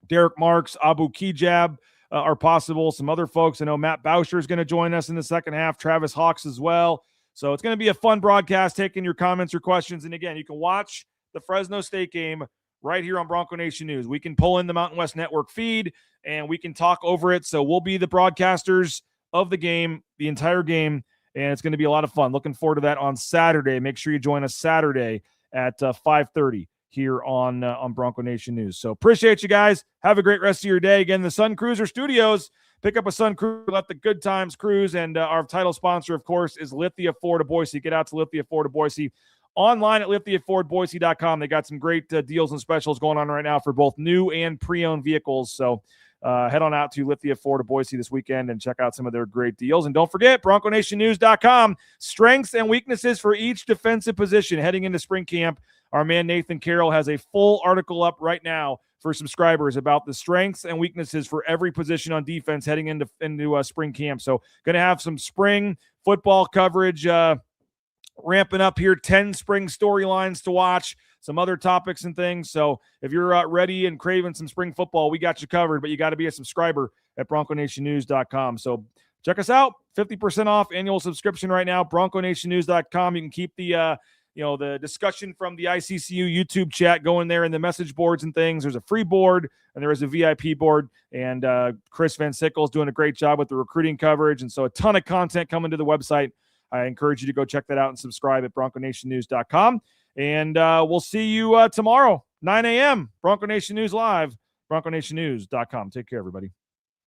Derek Marks, Abu Kijab are possible. Some other folks. I know Matt Bauscher is going to join us in the second half. Travis Hawks as well. So it's going to be a fun broadcast, taking your comments or questions. And again, you can watch the Fresno State game right here on Bronco Nation News. We can pull in the Mountain West Network feed, and we can talk over it. So we'll be the broadcasters of the game, the entire game, and it's going to be a lot of fun. Looking forward to that on Saturday. Make sure you join us Saturday at 5:30 here on Bronco Nation News. So appreciate you guys. Have a great rest of your day. Again, the Sun Cruiser Studios. Pick up a Sun Cruiser, let the good times cruise. And our title sponsor, of course, is Lithia Ford of Boise. Get out to Lithia Ford of Boise online at lithiafordboise.com. They got some great deals and specials going on right now for both new and pre-owned vehicles. So head on out to Lithia Ford of Boise this weekend and check out some of their great deals. And don't forget, BroncoNationNews.com, strengths and weaknesses for each defensive position heading into spring camp. Our man Nathan Carroll has a full article up right now for subscribers about the strengths and weaknesses for every position on defense heading into spring camp. So going to have some spring football coverage ramping up here, 10 spring storylines to watch, some other topics and things. So if you're ready and craving some spring football, we got you covered, but you got to be a subscriber at BroncoNationNews.com. So check us out, 50% off annual subscription right now, BroncoNationNews.com. You can keep the the discussion from the ICCU YouTube chat going there in the message boards and things. There's a free board and there is a VIP board, and Chris Van Sickle is doing a great job with the recruiting coverage. And so a ton of content coming to the website. I encourage you to go check that out and subscribe at BroncoNationNews.com. And we'll see you tomorrow, 9 a.m. Bronco Nation News Live, BroncoNationNews.com. Take care, everybody.